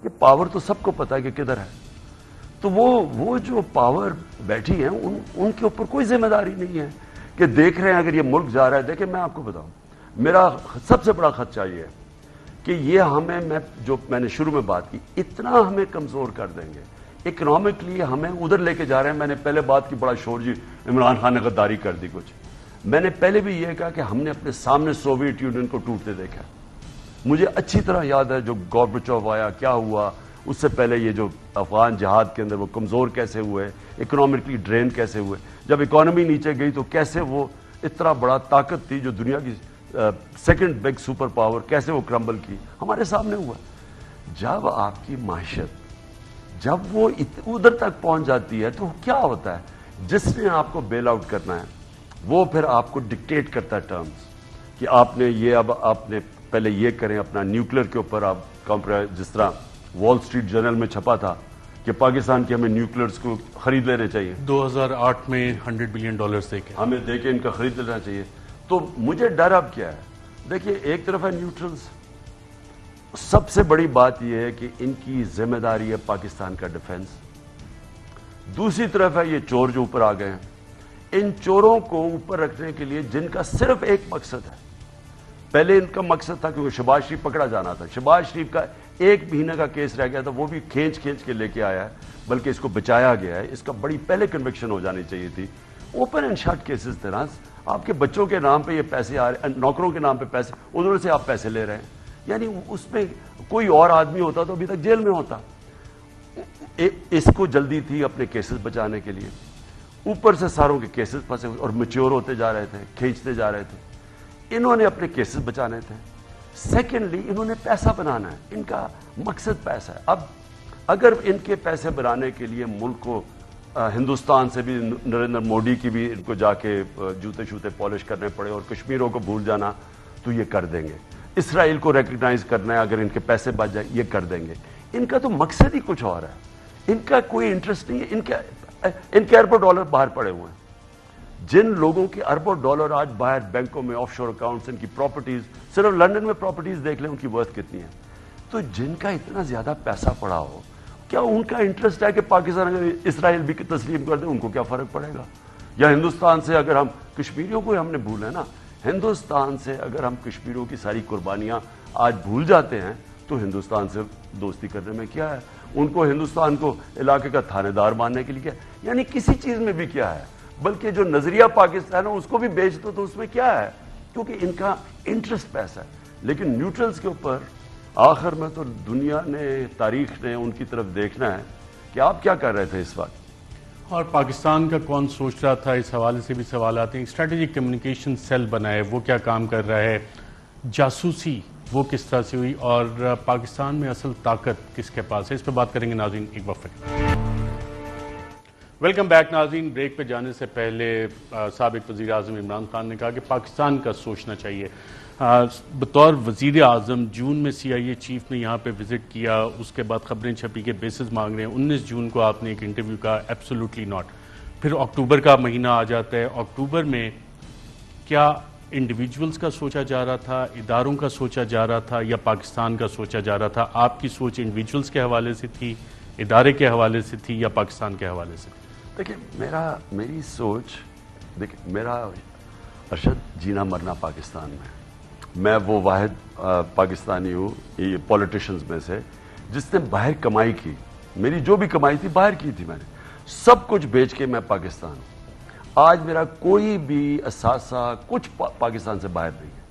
B: کہ پاور تو سب کو پتا ہے کہ کدھر ہے. تو وہ جو پاور بیٹھی ہیں ان کے اوپر کوئی ذمہ داری نہیں ہے کہ دیکھ رہے ہیں اگر یہ ملک جا رہا ہے. دیکھیں میں آپ کو بتاؤں، میرا سب سے بڑا خدشہ یہ ہے کہ یہ میں نے شروع میں بات کی، اتنا ہمیں کمزور کر دیں گے اکنامکلی، ہمیں ادھر لے کے جا رہے ہیں. میں نے پہلے بات کی بڑا شور، جی عمران خان نے غداری کر دی کچھ. میں نے پہلے بھی یہ کہا کہ ہم نے اپنے سامنے سوویٹ یونین کو ٹوٹتے دیکھا. مجھے اچھی طرح یاد ہے جو گورباچوف آیا کیا ہوا، اس سے پہلے یہ جو افغان جہاد کے اندر وہ کمزور کیسے ہوئے، اکنامکلی ڈرین کیسے ہوئے، جب اکانومی نیچے گئی تو کیسے وہ اتنا بڑا طاقت تھی جو دنیا کی سیکنڈ بگ سپر پاور، کیسے وہ کرمبل کی، ہمارے سامنے ہوا. جب آپ کی معیشت جب وہ ادھر تک پہنچ جاتی ہے تو کیا ہوتا ہے؟ جس نے آپ کو بیل آؤٹ کرنا ہے وہ پھر آپ کو ڈکٹیٹ کرتا ہے ٹرمز کہ آپ نے پہلے یہ کریں، اپنا نیوکلیر کے اوپر آپ جس طرح وال سٹریٹ جرنل میں چھپا تھا کہ پاکستان کے ہمیں نیوکلئرز کو خرید لینے چاہیے،
A: 2008 میں $100 بلین دے کے
B: ہمیں دے کے ان کا خرید لینا چاہیے. تو مجھے ڈر اب کیا ہے؟ دیکھیے ایک طرف ہے نیوٹرلز، سب سے بڑی بات یہ ہے کہ ان کی ذمہ داری ہے پاکستان کا ڈیفنس. دوسری طرف ہے یہ چور جو اوپر آ گئے ہیں، ان چوروں کو اوپر رکھنے کے لیے جن کا صرف ایک مقصد ہے. پہلے ان کا مقصد تھا کہ شہباز شریف پکڑا جانا تھا. شہباز شریف کا 1 مہینے کا کیس رہ گیا تھا، وہ بھی کھینچ کے لے کے آیا ہے، بلکہ اس کو بچایا گیا ہے. اس کا بڑی پہلے کنوکشن ہو جانی چاہیے تھی. اوپن اینڈ شٹ کیسز تھے نا، آپ کے بچوں کے نام پہ یہ پیسے آ رہے ہیں، نوکروں کے نام پہ پیسے، ادھر سے آپ پیسے لے رہے ہیں. یعنی اس میں کوئی اور آدمی ہوتا تو ابھی تک جیل میں ہوتا. اس کو جلدی تھی اپنے کیسز بچانے کے لیے، اوپر سے ساروں کے کیسز پھنسے اور میچور ہوتے جا رہے تھے، کھینچتے جا رہے تھے. انہوں نے اپنے کیسز بچانے تھے. سیکنڈلی انہوں نے پیسہ بنانا ہے، ان کا مقصد پیسہ ہے. اب اگر ان کے پیسے بنانے کے لیے ملک کو ہندوستان سے بھی نریندر موڈی کی بھی ان کو جا کے جوتے شوتے پالش کرنے پڑے اور کشمیروں کو بھول جانا تو یہ کر دیں گے. اسرائیل کو ریکگنائز کرنا ہے اگر ان کے پیسے بچ جائیں یہ کر دیں گے. ان کا تو مقصد ہی کچھ اور ہے، ان کا کوئی انٹرسٹ نہیں ہے. ان کے اربوں ڈالر باہر پڑے ہوئے ہیں. جن لوگوں کے اربوں ڈالر آج باہر بینکوں میں آف شور اکاؤنٹس، ان کی پراپرٹیز، صرف لندن میں پراپرٹیز دیکھ لیں ان کی ورتھ کتنی ہے. تو جن کا اتنا زیادہ پیسہ پڑا ہو، کیا ان کا انٹرسٹ ہے کہ پاکستان اگر اسرائیل بھی تسلیم کر دے ان کو کیا فرق پڑے گا؟ یا ہندوستان سے اگر ہم کشمیریوں کو ہم نے بھولا ہے نا، ہندوستان سے اگر ہم کشمیریوں کی ساری قربانیاں آج بھول جاتے ہیں تو ہندوستان سے دوستی کرنے میں کیا ہے؟ ان کو ہندوستان کو علاقے کا تھانے دار ماننے کے لیے کیا، یعنی کسی چیز میں بھی کیا ہے، بلکہ جو نظریہ پاکستان ہے اس کو بھی بیچ دو تو اس میں کیا ہے، کیونکہ ان کا انٹرسٹ پیسہ ہے. لیکن نیوٹرلز کے اوپر آخر میں تو دنیا نے، تاریخ نے ان کی طرف دیکھنا ہے کہ آپ کیا کر رہے تھے اس وقت.
A: اور پاکستان کا کون سوچ رہا تھا، اس حوالے سے بھی سوال آتے ہیں. اسٹریٹجک کمیونیکیشن سیل بنا ہے، وہ کیا کام کر رہا ہے، جاسوسی وہ کس طرح سے ہوئی، اور پاکستان میں اصل طاقت کس کے پاس ہے، اس پہ بات کریں گے ناظرین ایک وقفے. ویلکم بیک ناظرین. بریک پہ جانے سے پہلے سابق وزیر اعظم عمران خان نے کہا کہ پاکستان کا سوچنا چاہیے. بطور وزیر اعظم جون میں CIA چیف نے یہاں پہ وزٹ کیا، اس کے بعد خبریں چھپی کہ بیسز مانگ رہے ہیں. 19 جون کو آپ نے ایک انٹرویو کہا ایبسولوٹلی ناٹ. پھر اکتوبر کا مہینہ آ جاتا ہے. اکتوبر میں کیا انڈیویجولز کا سوچا جا رہا تھا، اداروں کا سوچا جا رہا تھا، یا پاکستان کا سوچا جا رہا تھا؟ آپ کی سوچ انڈیویجولز کے حوالے سے تھی، ادارے کے حوالے سے تھی، یا پاکستان کے حوالے سے تھی؟
B: دیکھیں میری سوچ، دیکھیں میرا ارشد جینا مرنا پاکستان میں وہ واحد پاکستانی ہوں یہ پولیٹیشنز میں سے جس نے باہر کمائی کی. میری جو بھی کمائی تھی باہر کی تھی، میں نے سب کچھ بیچ کے میں پاکستان ہوں. آج میرا کوئی بھی اثاثہ کچھ پاکستان سے باہر نہیں ہے،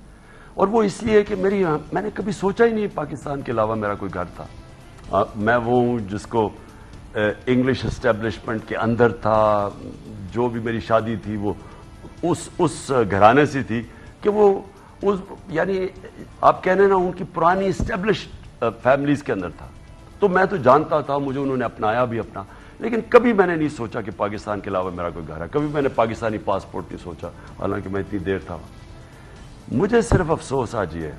B: اور وہ اس لیے کہ میں نے کبھی سوچا ہی نہیں پاکستان کے علاوہ میرا کوئی گھر تھا. میں وہ ہوں جس کو انگلش اسٹیبلشمنٹ کے اندر تھا. جو بھی میری شادی تھی وہ اس گھرانے سے تھی کہ وہ یعنی آپ کہنے نا ان کی پرانی اسٹیبلشڈ فیملیز کے اندر تھا. تو میں تو جانتا تھا، مجھے انہوں نے اپنایا بھی اپنا، لیکن کبھی میں نے نہیں سوچا کہ پاکستان کے علاوہ میرا کوئی گھر ہے. کبھی میں نے پاکستانی پاسپورٹ نہیں سوچا، حالانکہ میں اتنی دیر تھا. مجھے صرف افسوس آج یہ ہے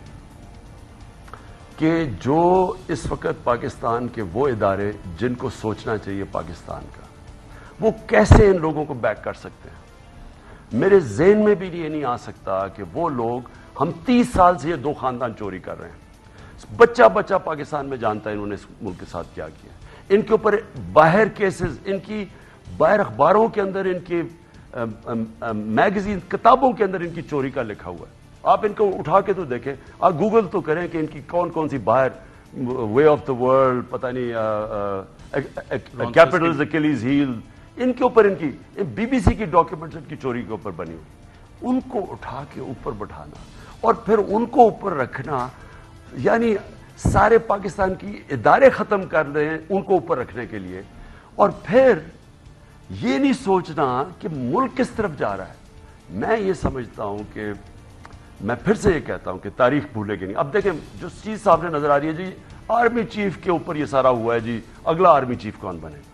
B: کہ جو اس وقت پاکستان کے وہ ادارے جن کو سوچنا چاہیے پاکستان کا، وہ کیسے ان لوگوں کو بیک کر سکتے ہیں. میرے ذہن میں بھی یہ نہیں آ سکتا کہ وہ لوگ، ہم 30 سال سے یہ 2 خاندان چوری کر رہے ہیں. بچہ پاکستان میں جانتا ہے انہوں نے اس ملک کے ساتھ کیا کیا. ان کے اوپر باہر کیسز، ان کی باہر اخباروں کے اندر، ان کے میگزین کتابوں کے اندر ان کی چوری کا لکھا ہوا ہے. آپ ان کو اٹھا کے تو دیکھیں، آپ گوگل تو کریں کہ ان کی کون سی باہر وے آف دا ورلڈ، پتہ نہیں کیپٹلز اکیلیز ہیل، ان کے اوپر ان کی BBC کی ڈاکیومنٹس ان کی چوری کے اوپر بنی ہوئی. ان کو اٹھا کے اوپر بٹھانا اور پھر ان کو اوپر رکھنا، یعنی سارے پاکستان کی ادارے ختم کر دیں ان کو اوپر رکھنے کے لیے، اور پھر یہ نہیں سوچنا کہ ملک کس طرف جا رہا ہے. میں یہ سمجھتا ہوں کہ میں پھر سے یہ کہتا ہوں کہ تاریخ بھولے گی نہیں. اب دیکھیں جو چیز سامنے نظر آ رہی ہے جی، آرمی چیف کے اوپر یہ سارا ہوا ہے جی، اگلا آرمی چیف کون بنے گا.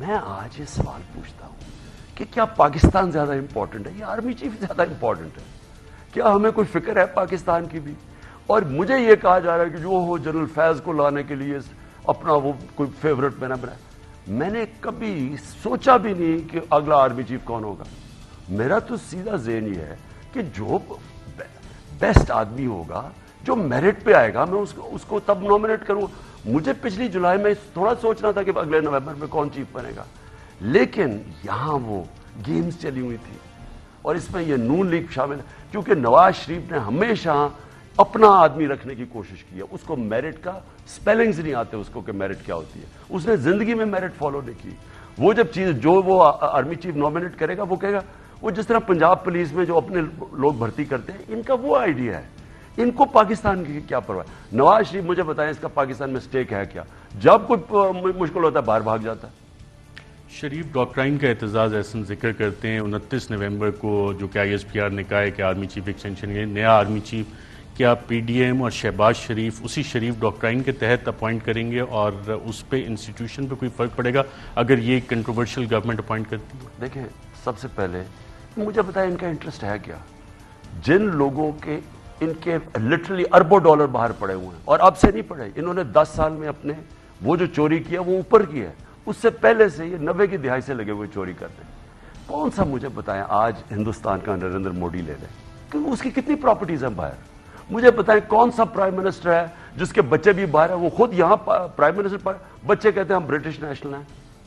B: میں آج یہ سوال پوچھتا ہوں کہ کیا پاکستان زیادہ امپورٹنٹ ہے یا آرمی چیف زیادہ امپورٹنٹ ہے؟ کیا ہمیں کوئی فکر ہے پاکستان کی بھی؟ اور مجھے یہ کہا جا رہا ہے کہ جو ہو جنرل فیض کو لانے کے لیے اپنا وہ کوئی فیورٹ میں نہ بنائے. میں نے کبھی سوچا بھی نہیں کہ اگلا آرمی چیف کون ہوگا. میرا تو سیدھا ذہن یہ ہے کہ جو بیسٹ آدمی ہوگا، جو میرٹ پہ آئے گا، میں اس کو تب نومینیٹ کروں. مجھے پچھلی جولائی میں تھوڑا سوچنا تھا کہ اگلے نومبر میں کون چیف بنے گا، لیکن یہاں وہ گیمز چلی ہوئی تھی. اور اس میں یہ نون لیگ شامل ہے، کیونکہ نواز شریف نے ہمیشہ اپنا آدمی رکھنے کی کوشش کی ہے. اس کو میرٹ کا سپیلنگز نہیں آتے اس کو کہ میرٹ کیا ہوتی ہے. اس نے زندگی میں میرٹ فالو نہیں کی. وہ جب چیز جو وہ آرمی چیف نومینیٹ کرے گا وہ کہے گا، وہ جس طرح پنجاب پولیس میں جو اپنے لوگ بھرتی کرتے ہیں، ان کا وہ آئیڈیا ہے. ان کو پاکستان کی کیا پرواہ ہے. نواز شریف مجھے بتائیں اس کا پاکستان میں سٹیک ہے کیا؟ جب کوئی مشکل ہوتا ہے باہر بھاگ جاتا ہے.
A: شریف ڈاکٹرائن کا اعتزاز احسن ذکر کرتے ہیں. 29 نومبر کو جو کہ ISPR نے کہا ہے کہ آرمی چیف ایکسٹینشن ہے، نیا آرمی چیف کیا PDM اور شہباز شریف اسی شریف ڈاکٹرائن کے تحت اپوائنٹ کریں گے، اور اس پہ انسٹیٹیوشن پہ کوئی فرق پڑے گا اگر یہ کنٹروورشل گورنمنٹ اپوائنٹ کرتی ہے؟
B: دیکھیں، سب سے پہلے مجھے بتائیں ان کا انٹرسٹ ہے کیا؟ جن لوگوں کے ان کے لٹرلی اربوں ڈالر باہر پڑے ہوئے ہیں، اور اب سے نہیں پڑے، انہوں نے 10 سال میں اپنے وہ جو چوری کیا وہ اوپر کی ہے. اس سے پہلے سے یہ 90 کی دہائی سے لگے ہوئے چوری کرتے ہیں. کون سا مجھے بتائیں آج ہندوستان کا نریندر مودی لے لیں کہ اس کی کتنی پراپرٹیز ہیں باہر. مجھے بتائیں کون سا پرائم منسٹر ہے جس کے بچے بھی باہر ہیں، وہ خود یہاں پرائم منسٹر بچے کہتے ہیں ہم برٹش نیشنل ہیں.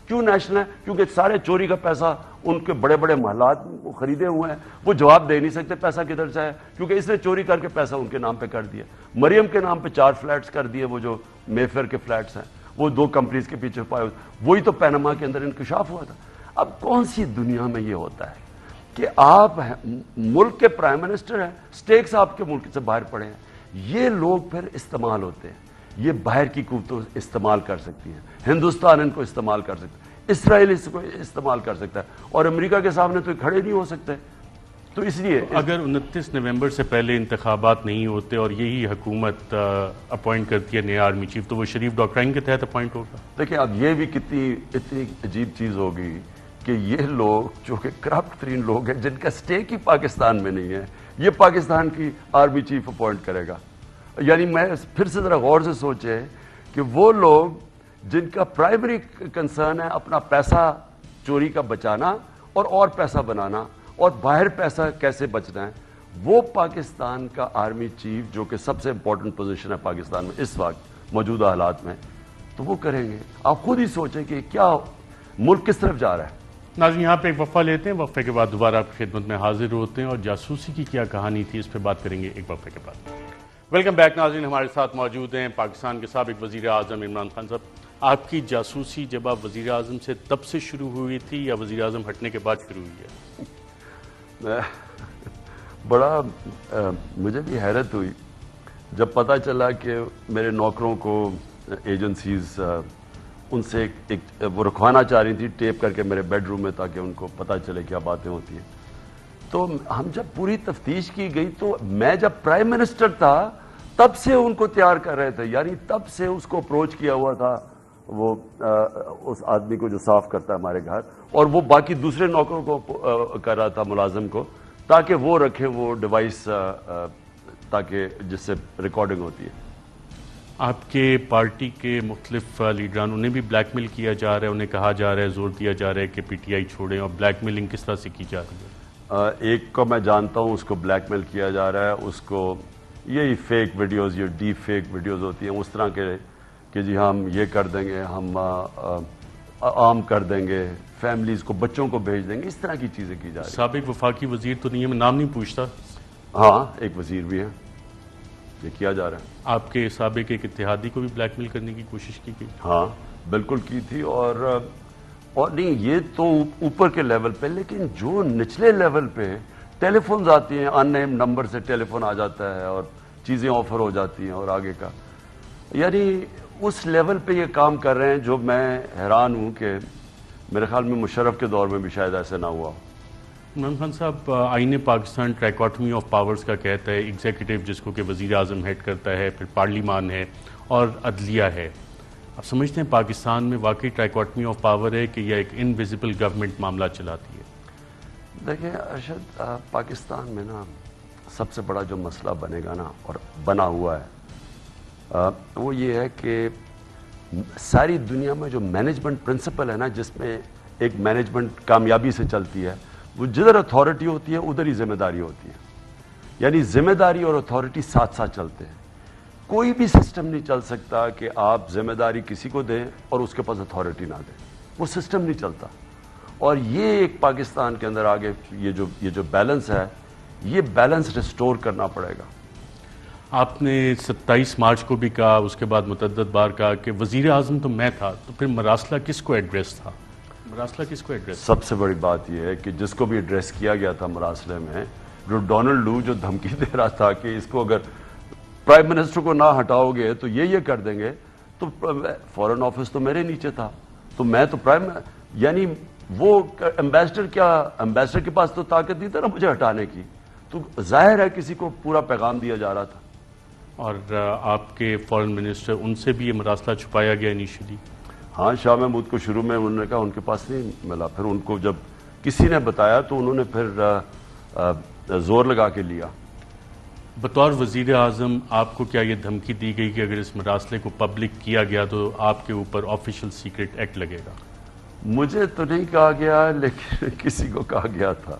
B: کیوں نیشنل ہیں؟ کیونکہ سارے چوری کا پیسہ ان کے بڑے بڑے محلات خریدے ہوئے ہیں. وہ جواب دے نہیں سکتے پیسہ کدھر سے ہے، کیونکہ اس نے چوری کر کے پیسہ ان کے نام پہ کر دیا. مریم کے نام پہ 4 فلیٹس کر دیے، وہ جو مے فیئر کے فلیٹس ہیں. وہ 2 کمپنیز کے پیچھے پائے ہوئے، وہی تو پینما کے اندر انکشاف ہوا تھا۔ اب کون سی دنیا میں یہ ہوتا ہے کہ آپ ملک کے پرائم منسٹر ہیں، سٹیکس آپ کے ملک سے باہر پڑے ہیں، یہ لوگ پھر استعمال ہوتے ہیں، یہ باہر کی قوتوں استعمال کر سکتی ہیں، ہندوستان ان کو استعمال کر سکتا ہے، اسرائیل اس کو استعمال کر سکتا ہے، اور امریکہ کے سامنے تو کھڑے نہیں ہو سکتے۔ تو اس لیے
A: اگر 29 نومبر سے پہلے انتخابات نہیں ہوتے اور یہی حکومت اپوائنٹ کرتی ہے نیا آرمی چیف، تو وہ شریف ڈاکٹرائن کے تحت اپوائنٹ ہوگا؟
B: دیکھیں اب یہ بھی اتنی عجیب چیز ہوگی کہ یہ لوگ جو کہ کرپٹ ترین لوگ ہیں، جن کا سٹیک ہی پاکستان میں نہیں ہے، یہ پاکستان کی آرمی چیف اپوائنٹ کرے گا۔ یعنی میں پھر سے ذرا غور سے سوچے کہ وہ لوگ جن کا پرائمری کنسرن ہے اپنا پیسہ چوری کا بچانا اور پیسہ بنانا اور باہر پیسہ کیسے بچنا ہے، وہ پاکستان کا آرمی چیف جو کہ سب سے امپورٹنٹ پوزیشن ہے پاکستان میں اس وقت موجودہ حالات میں، تو وہ کریں گے۔ آپ خود ہی سوچیں کہ کیا ملک کس طرف جا رہا ہے۔
A: ناظرین یہاں پہ ایک وقفہ لیتے ہیں، وقفے کے بعد دوبارہ آپ کی خدمت میں حاضر ہوتے ہیں اور جاسوسی کی کیا کہانی تھی اس پہ بات کریں گے ایک وقفے کے بعد۔ ویلکم بیک ناظرین، ہمارے ساتھ موجود ہیں پاکستان کے سابق وزیر اعظم عمران خان صاحب۔ آپ کی جاسوسی جب آپ وزیر اعظم سے تب سے شروع ہوئی تھی یا وزیر اعظم ہٹنے کے بعد شروع ہوئی ہے؟
B: بڑا مجھے بھی حیرت ہوئی جب پتہ چلا کہ میرے نوکروں کو ایجنسیز ان سے وہ رکھوانا چاہ رہی تھی ٹیپ کر کے میرے بیڈ روم میں، تاکہ ان کو پتہ چلے کیا باتیں ہوتی ہیں۔ تو ہم جب پوری تفتیش کی گئی تو میں جب پرائم منسٹر تھا تب سے ان کو تیار کر رہے تھے، یعنی تب سے اس کو اپروچ کیا ہوا تھا وہ اس آدمی کو جو صاف کرتا ہے ہمارے گھر، اور وہ باقی دوسرے نوکروں کو کر رہا تھا ملازم کو، تاکہ وہ رکھیں وہ ڈیوائس تاکہ جس سے ریکارڈنگ ہوتی ہے۔
A: آپ کے پارٹی کے مختلف لیڈران انہیں بھی بلیک میل کیا جا رہا ہے، انہیں کہا جا رہا ہے، زور دیا جا رہا ہے کہ پی ٹی آئی چھوڑیں، اور بلیک میلنگ کس طرح سے کی جا رہی ہے؟
B: ایک کو میں جانتا ہوں، اس کو بلیک میل کیا جا رہا ہے، اس کو یہی فیک ویڈیوز، یہ ڈیپ فیک ویڈیوز ہوتی ہیں اس طرح کے کہ جی ہم یہ کر دیں گے، ہم عام کر دیں گے، فیملیز کو، بچوں کو بھیج دیں گے، اس طرح کی چیزیں کی جا رہی ہیں۔
A: سابق وفاقی وزیر تو نہیں ہے، میں نام نہیں پوچھتا۔
B: ہاں ایک وزیر بھی ہے، یہ کیا جا رہا ہے۔
A: آپ کے سابق ایک اتحادی کو بھی بلیک میل کرنے کی کوشش کی گئی؟
B: ہاں بالکل کی تھی، اور نہیں یہ تو اوپر کے لیول پہ، لیکن جو نچلے لیول پہ ٹیلی فونز آتی ہیں، ان نیم نمبر سے ٹیلی فون آ جاتا ہے اور چیزیں آفر ہو جاتی ہیں، اور آگے کا یعنی اس لیول پہ یہ کام کر رہے ہیں، جو میں حیران ہوں کہ میرے خیال میں مشرف کے دور میں بھی شاید ایسے نہ ہوا۔
A: عمران خان صاحب، آئین پاکستان ٹرائکاٹمی آف پاورز کا کہتا ہے، ایگزیکٹو جس کو کہ وزیر اعظم ہیڈ کرتا ہے، پھر پارلیمان ہے اور عدلیہ ہے۔ آپ سمجھتے ہیں پاکستان میں واقعی ٹرائکاٹمی آف پاور ہے کہ یہ ایک انویزیبل گورنمنٹ معاملہ چلاتی ہے؟
B: دیکھیں ارشد، پاکستان میں نا سب سے بڑا جو مسئلہ بنے گا نا، اور بنا ہوا ہے، وہ یہ ہے کہ ساری دنیا میں جو مینجمنٹ پرنسپل ہے نا، جس میں ایک مینجمنٹ کامیابی سے چلتی ہے، وہ جدھر اتھارٹی ہوتی ہے ادھر ہی ذمہ داری ہوتی ہے، یعنی ذمہ داری اور اتھارٹی ساتھ ساتھ چلتے ہیں۔ کوئی بھی سسٹم نہیں چل سکتا کہ آپ ذمہ داری کسی کو دیں اور اس کے پاس اتھارٹی نہ دیں، وہ سسٹم نہیں چلتا۔ اور یہ ایک پاکستان کے اندر آگے یہ جو بیلنس ہے، یہ بیلنس ریسٹور کرنا پڑے گا۔
A: آپ نے 27 مارچ کو بھی کہا، اس کے بعد متعدد بار کہا کہ وزیر اعظم تو میں تھا، تو پھر مراسلہ کس کو ایڈریس تھا؟ مراسلہ کس کو ایڈریس؟
B: سب سے بڑی بات یہ ہے کہ جس کو بھی ایڈریس کیا گیا تھا مراسلے میں، جو ڈونلڈ لو جو دھمکی دے رہا تھا کہ اس کو اگر پرائم منسٹر کو نہ ہٹاؤ گے تو یہ کر دیں گے، تو فورن آفس تو میرے نیچے تھا، تو میں تو یعنی وہ ایمبیسڈر کے پاس تو طاقت نہیں تھا نا مجھے ہٹانے کی، تو ظاہر ہے کسی کو پورا پیغام دیا جا رہا تھا۔
A: اور آپ کے فورن منسٹر، ان سے بھی یہ مراسلہ چھپایا گیا انیشلی؟
B: ہاں، شاہ محمود کو شروع میں انہوں نے کہا ان کے پاس نہیں ملا، پھر ان کو جب کسی نے بتایا تو انہوں نے پھر زور لگا کے لیا۔
A: بطور وزیر اعظم آپ کو کیا یہ دھمکی دی گئی کہ اگر اس مراسلے کو پبلک کیا گیا تو آپ کے اوپر آفیشل سیکرٹ ایکٹ لگے گا؟
B: مجھے تو نہیں کہا گیا، لیکن کسی کو کہا گیا تھا۔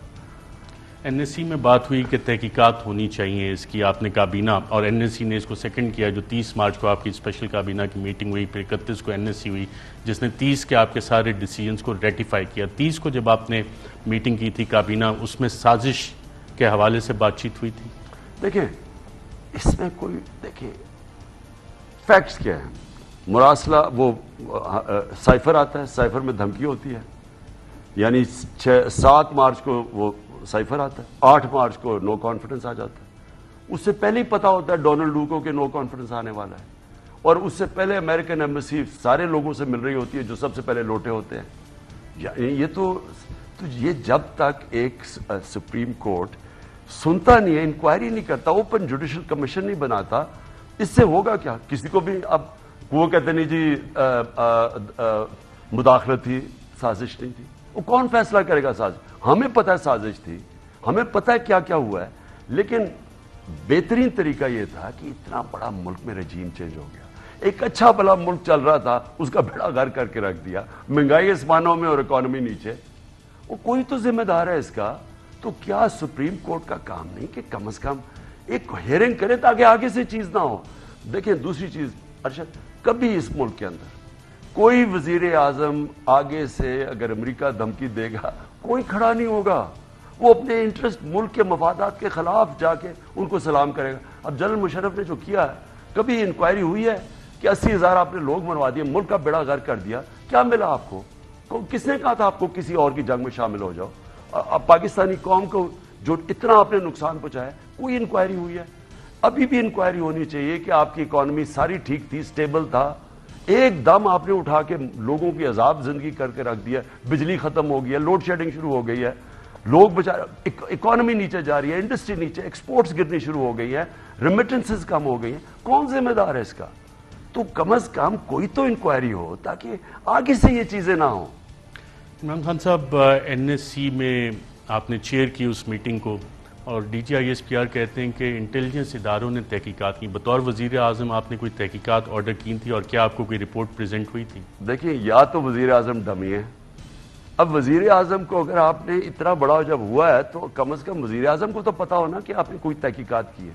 A: این ایس سی میں بات ہوئی کہ تحقیقات ہونی چاہیے اس کی، آپ نے کابینہ، اور این ایس سی نے اس کو سیکنڈ کیا، جو 30 مارچ کو آپ کی اسپیشل کابینہ کی میٹنگ ہوئی، پھر 31 کو این ایس سی ہوئی، جس نے 30 کے آپ کے سارے ڈیسیجنز کو ریٹیفائی کیا۔ 30 کو جب آپ نے میٹنگ کی تھی کابینہ، اس میں سازش کے حوالے سے بات چیت ہوئی تھی؟
B: دیکھیں اس میں دیکھیں فیکٹس کیا ہیں، مراسلہ وہ سائفر آتا ہے, سائفر میں دھمکی ہوتی ہے, یعنی 7 مارچ کو وہ سائفر آتا ہے, 8 مارچ کو نو کانفیڈنس آ جاتا ہے. اس سے پہلے ہی پتا ہوتا ہے ڈونلڈ ڈوکو کے نو کانفیڈنس آنے والا ہے, اور اس سے پہلے امریکن ایمبیسی سارے لوگوں سے مل رہی ہوتی ہے جو سب سے پہلے لوٹے ہوتے ہیں. یہ تو یہ جب تک ایک سپریم کورٹ سنتا نہیں ہے, انکوائری نہیں کرتا, اوپن جوڈیشل کمیشن نہیں بناتا, اس سے ہوگا کیا؟ کسی کو بھی اب وہ کہتے نہیں جی مداخلت تھی, سازش نہیں تھی. وہ کون فیصلہ کرے گا سازش؟ ہمیں پتہ ہے سازش تھی, ہمیں پتہ ہے کیا کیا ہوا ہے, لیکن بہترین طریقہ یہ تھا کہ اتنا بڑا ملک میں رجیم چینج ہو گیا. ایک اچھا بھلا ملک چل رہا تھا, اس کا بیڑا غرق کر کے رکھ دیا, مہنگائی آسمانوں میں اور اکانومی نیچے. وہ کوئی تو ذمہ دار ہے اس کا. تو کیا سپریم کورٹ کا کام نہیں کہ کم از کم ایک ہیئرنگ کرے تاکہ آگے سے چیز نہ ہو؟ دیکھیں دوسری چیز ارشد, کبھی اس ملک کے اندر کوئی وزیر اعظم آگے سے اگر امریکہ دھمکی دے گا کوئی کھڑا نہیں ہوگا. وہ اپنے انٹرسٹ ملک کے مفادات کے خلاف جا کے ان کو سلام کرے گا. اب جنرل مشرف نے جو کیا ہے, کبھی انکوائری ہوئی ہے کہ 80,000 آپ نے لوگ منوا دیے, ملک کا بیڑا غرق کر دیا, کیا ملا آپ کو؟ کس نے کہا تھا آپ کو کسی اور کی جنگ میں شامل ہو جاؤ؟ اب پاکستانی قوم کو جو اتنا آپ نے نقصان پہنچایا, کوئی انکوائری ہوئی ہے؟ ابھی بھی انکوائری ہونی چاہیے کہ آپ کی اکانومی ساری ٹھیک تھی, سٹیبل تھا, ایک دم آپ نے اٹھا کے لوگوں کی عذاب زندگی کر کے رکھ دیا, بجلی ختم ہو گئی ہے, لوڈ شیڈنگ شروع ہو گئی ہے, لوگ بچارے اکانومی نیچے جا رہی ہے, انڈسٹری نیچے, ایکسپورٹس گرنی شروع ہو گئی ہے, ریمیٹنسز کم ہو گئی ہیں. کون ذمہ دار ہے اس کا؟ تو کم از کم کوئی تو انکوائری ہو تاکہ آگے سے یہ چیزیں نہ ہوں.
A: عمران خان صاحب, این ایس سی میں آپ نے چیئر کی اس میٹنگ کو, اور D G I S P R کہتے ہیں کہ انٹیلیجنس اداروں نے تحقیقات کی. بطور وزیر اعظم آپ نے کوئی تحقیقات آرڈر کی تھی, اور کیا آپ کو کوئی رپورٹ پریزنٹ ہوئی تھی؟
B: دیکھیں, یا تو وزیر اعظم ڈمی ہے. اب وزیر اعظم کو اگر آپ نے اتنا بڑا جب ہوا ہے تو کم از کم وزیر اعظم کو تو پتا ہونا کہ آپ نے کوئی تحقیقات کی ہے,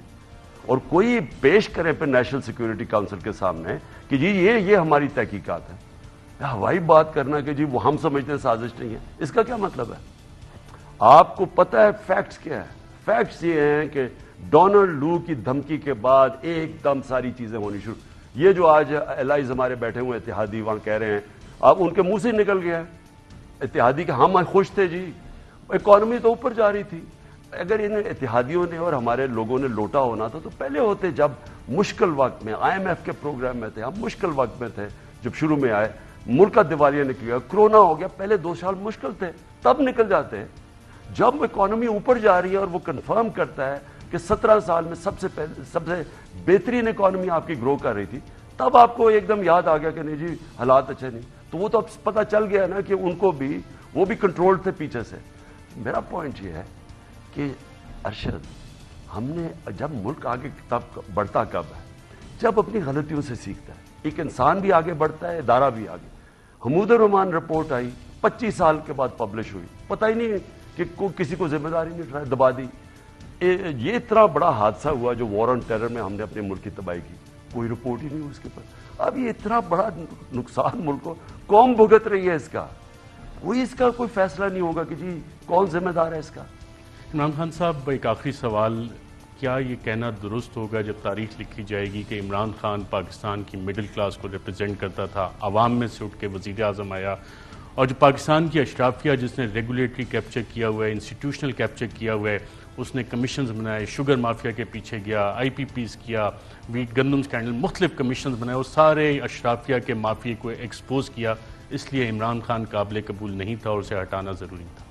B: اور کوئی پیش کرے پہ نیشنل سیکیورٹی کونسل کے سامنے کہ جی یہ ہماری تحقیقات ہے. ہوائی بات کرنا کہ جی وہ ہم سمجھتے ہیں سازش نہیں ہے, اس کا کیا مطلب ہے؟ آپ کو پتہ ہے فیکٹس کیا ہے؟ فیکٹس یہ ہیں کہ ڈونلڈ لو کی دھمکی کے بعد ایک دم ساری چیزیں ہونی شروع. یہ جو آج الائز ہمارے بیٹھے ہوئے اتحادی وہاں کہہ رہے ہیں, اب ان کے منہ سے نکل گیا ہے اتحادی کہ ہم خوش تھے جی, اکانومی تو اوپر جا رہی تھی. اگر ان اتحادیوں نے اور ہمارے لوگوں نے لوٹا ہونا تھا تو پہلے ہوتے, جب مشکل وقت میں آئی ایم ایف کے پروگرام میں تھے, ہم مشکل وقت میں تھے, جب شروع میں آئے ملک کا دیوالیہ نکل گیا, کرونا ہو گیا, پہلے 2 سال مشکل تھے, تب نکل جاتے ہیں. جب اکانومی اوپر جا رہی ہے اور وہ کنفرم کرتا ہے کہ 17 سال میں سب سے بہترین اکانومی آپ کی گرو کر رہی تھی, تب آپ کو ایک دم یاد آ گیا کہ نہیں جی حالات اچھے نہیں. تو وہ تو اب پتہ چل گیا نا کہ ان کو بھی وہ بھی کنٹرول تھے پیچھے سے. میرا پوائنٹ یہ ہے کہ ارشد, ہم نے جب ملک آگے تب بڑھتا کب ہے؟ جب اپنی غلطیوں سے سیکھتا ہے. ایک انسان بھی آگے بڑھتا ہے, ادارہ بھی آگے. حمود الرحمان رپورٹ آئی 25 سال کے بعد پبلش ہوئی, پتہ ہی نہیں کہ کسی کو ذمہ داری نہیں اٹھایا, دبا دی. یہ اتنا بڑا حادثہ ہوا جو وار آن ٹیرر میں ہم نے اپنے ملک کی تباہی کی, کوئی رپورٹ ہی نہیں ہوئی اس کے اوپر. اب یہ اتنا بڑا نقصان ملک کو قوم بھگت رہی ہے, اس کا کوئی فیصلہ نہیں ہوگا کہ جی کون ذمہ دار ہے اس کا.
A: عمران خان صاحب, ایک آخری سوال, کیا یہ کہنا درست ہوگا جب تاریخ لکھی جائے گی کہ عمران خان پاکستان کی مڈل کلاس کو ریپرزینٹ کرتا تھا, عوام میں سے اٹھ کے وزیر اعظم آیا, اور جو پاکستان کی اشرافیہ جس نے ریگولیٹری کیپچر کیا ہوا ہے, انسٹیٹیوشنل کیپچر کیا ہوا ہے, اس نے کمیشنز بنائے, شوگر مافیا کے پیچھے گیا, آئی پی پیز کیا, ویٹ گندم سکینڈل, مختلف کمیشنز بنائے, وہ سارے اشرافیہ کے مافیا کو ایکسپوز کیا. اس لیے عمران خان قابل قبول نہیں تھا اور اسے ہٹانا ضروری تھا.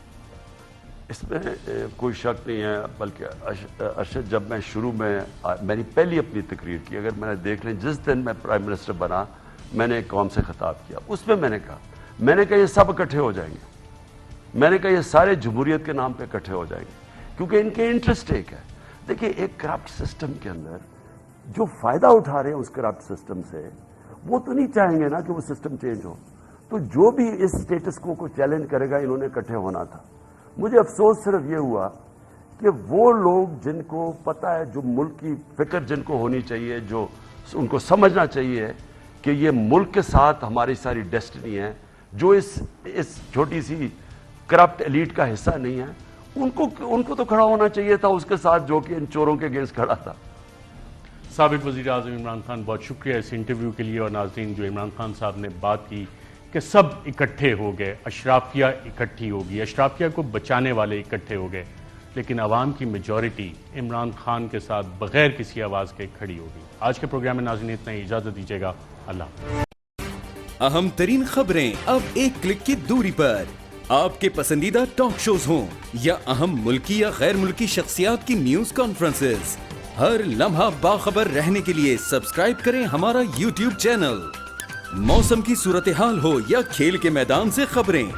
B: اس میں کوئی شک نہیں ہے, بلکہ ارشد, جب میں شروع میں میری پہلی اپنی تقریر کی, اگر میں نے دیکھ لیں جس دن میں پرائم منسٹر بنا, میں نے ایک قوم سے خطاب کیا. اس میں میں نے کہا یہ سب اکٹھے ہو جائیں گے, میں نے کہا یہ سارے جمہوریت کے نام پہ اکٹھے ہو جائیں گے, کیونکہ ان کے انٹرسٹ ایک ہے. دیکھیں, ایک کرپٹ سسٹم کے اندر جو فائدہ اٹھا رہے ہیں اس کرپٹ سسٹم سے, وہ تو نہیں چاہیں گے نا کہ وہ سسٹم چینج ہو. تو جو بھی اس اسٹیٹس کو چیلنج کرے گا, انہوں نے اکٹھے ہونا تھا. مجھے افسوس صرف یہ ہوا کہ وہ لوگ جن کو پتہ ہے, جو ملک کی فکر جن کو ہونی چاہیے, جو ان کو سمجھنا چاہیے کہ یہ ملک کے ساتھ ہماری ساری ڈیسٹنی ہے, جو اس چھوٹی سی کرپٹ ایلیٹ کا حصہ نہیں ہے, ان کو تو کھڑا ہونا چاہیے تھا اس کے ساتھ جو کہ ان چوروں کے اگینسٹ کھڑا تھا.
A: سابق وزیر اعظم عمران خان، بہت شکریہ اس انٹرویو کے لیے. اور ناظرین، جو عمران خان صاحب نے بات کی کہ سب اکٹھے ہو گئے، اشرافیہ اکٹھی ہوگی، اشرافیہ کو بچانے والے اکٹھے ہو گئے، لیکن عوام کی میجورٹی عمران خان کے ساتھ بغیر کسی آواز کے کھڑی ہوگی. آج کے پروگرام میں ناظرین اتنا ہی. اجازت دیجیے گا. اللہ حافظ.
C: اہم ترین خبریں اب ایک کلک کی دوری پر. آپ کے پسندیدہ ٹاک شوز ہوں یا اہم ملکی یا غیر ملکی شخصیات کی نیوز کانفرنسز، ہر لمحہ باخبر رہنے کے لیے سبسکرائب کریں ہمارا یوٹیوب چینل. موسم کی صورتحال ہو یا کھیل کے میدان سے خبریں،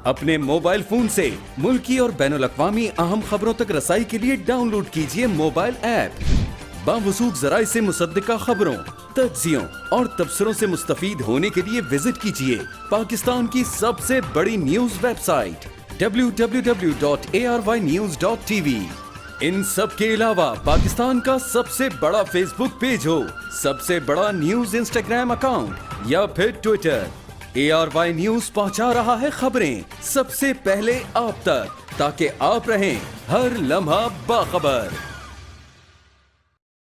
C: اپنے موبائل فون سے ملکی اور بین الاقوامی اہم خبروں تک رسائی کے لیے ڈاؤن لوڈ کیجیے موبائل ایپ. باوثوق ذرائع سے مصدقہ خبروں، تجزیوں اور تبصروں سے مستفید ہونے کے لیے وزٹ کیجیے پاکستان کی سب سے بڑی نیوز ویب سائٹ www.arYnews.tv. ان سب کے علاوہ پاکستان کا سب سے بڑا فیس بک پیج ہو، سب سے بڑا نیوز انسٹاگرام اکاؤنٹ یا پھر ٹویٹر، ARY نیوز پہنچا رہا ہے خبریں سب سے پہلے آپ تک، تاکہ آپ رہیں ہر لمحہ باخبر.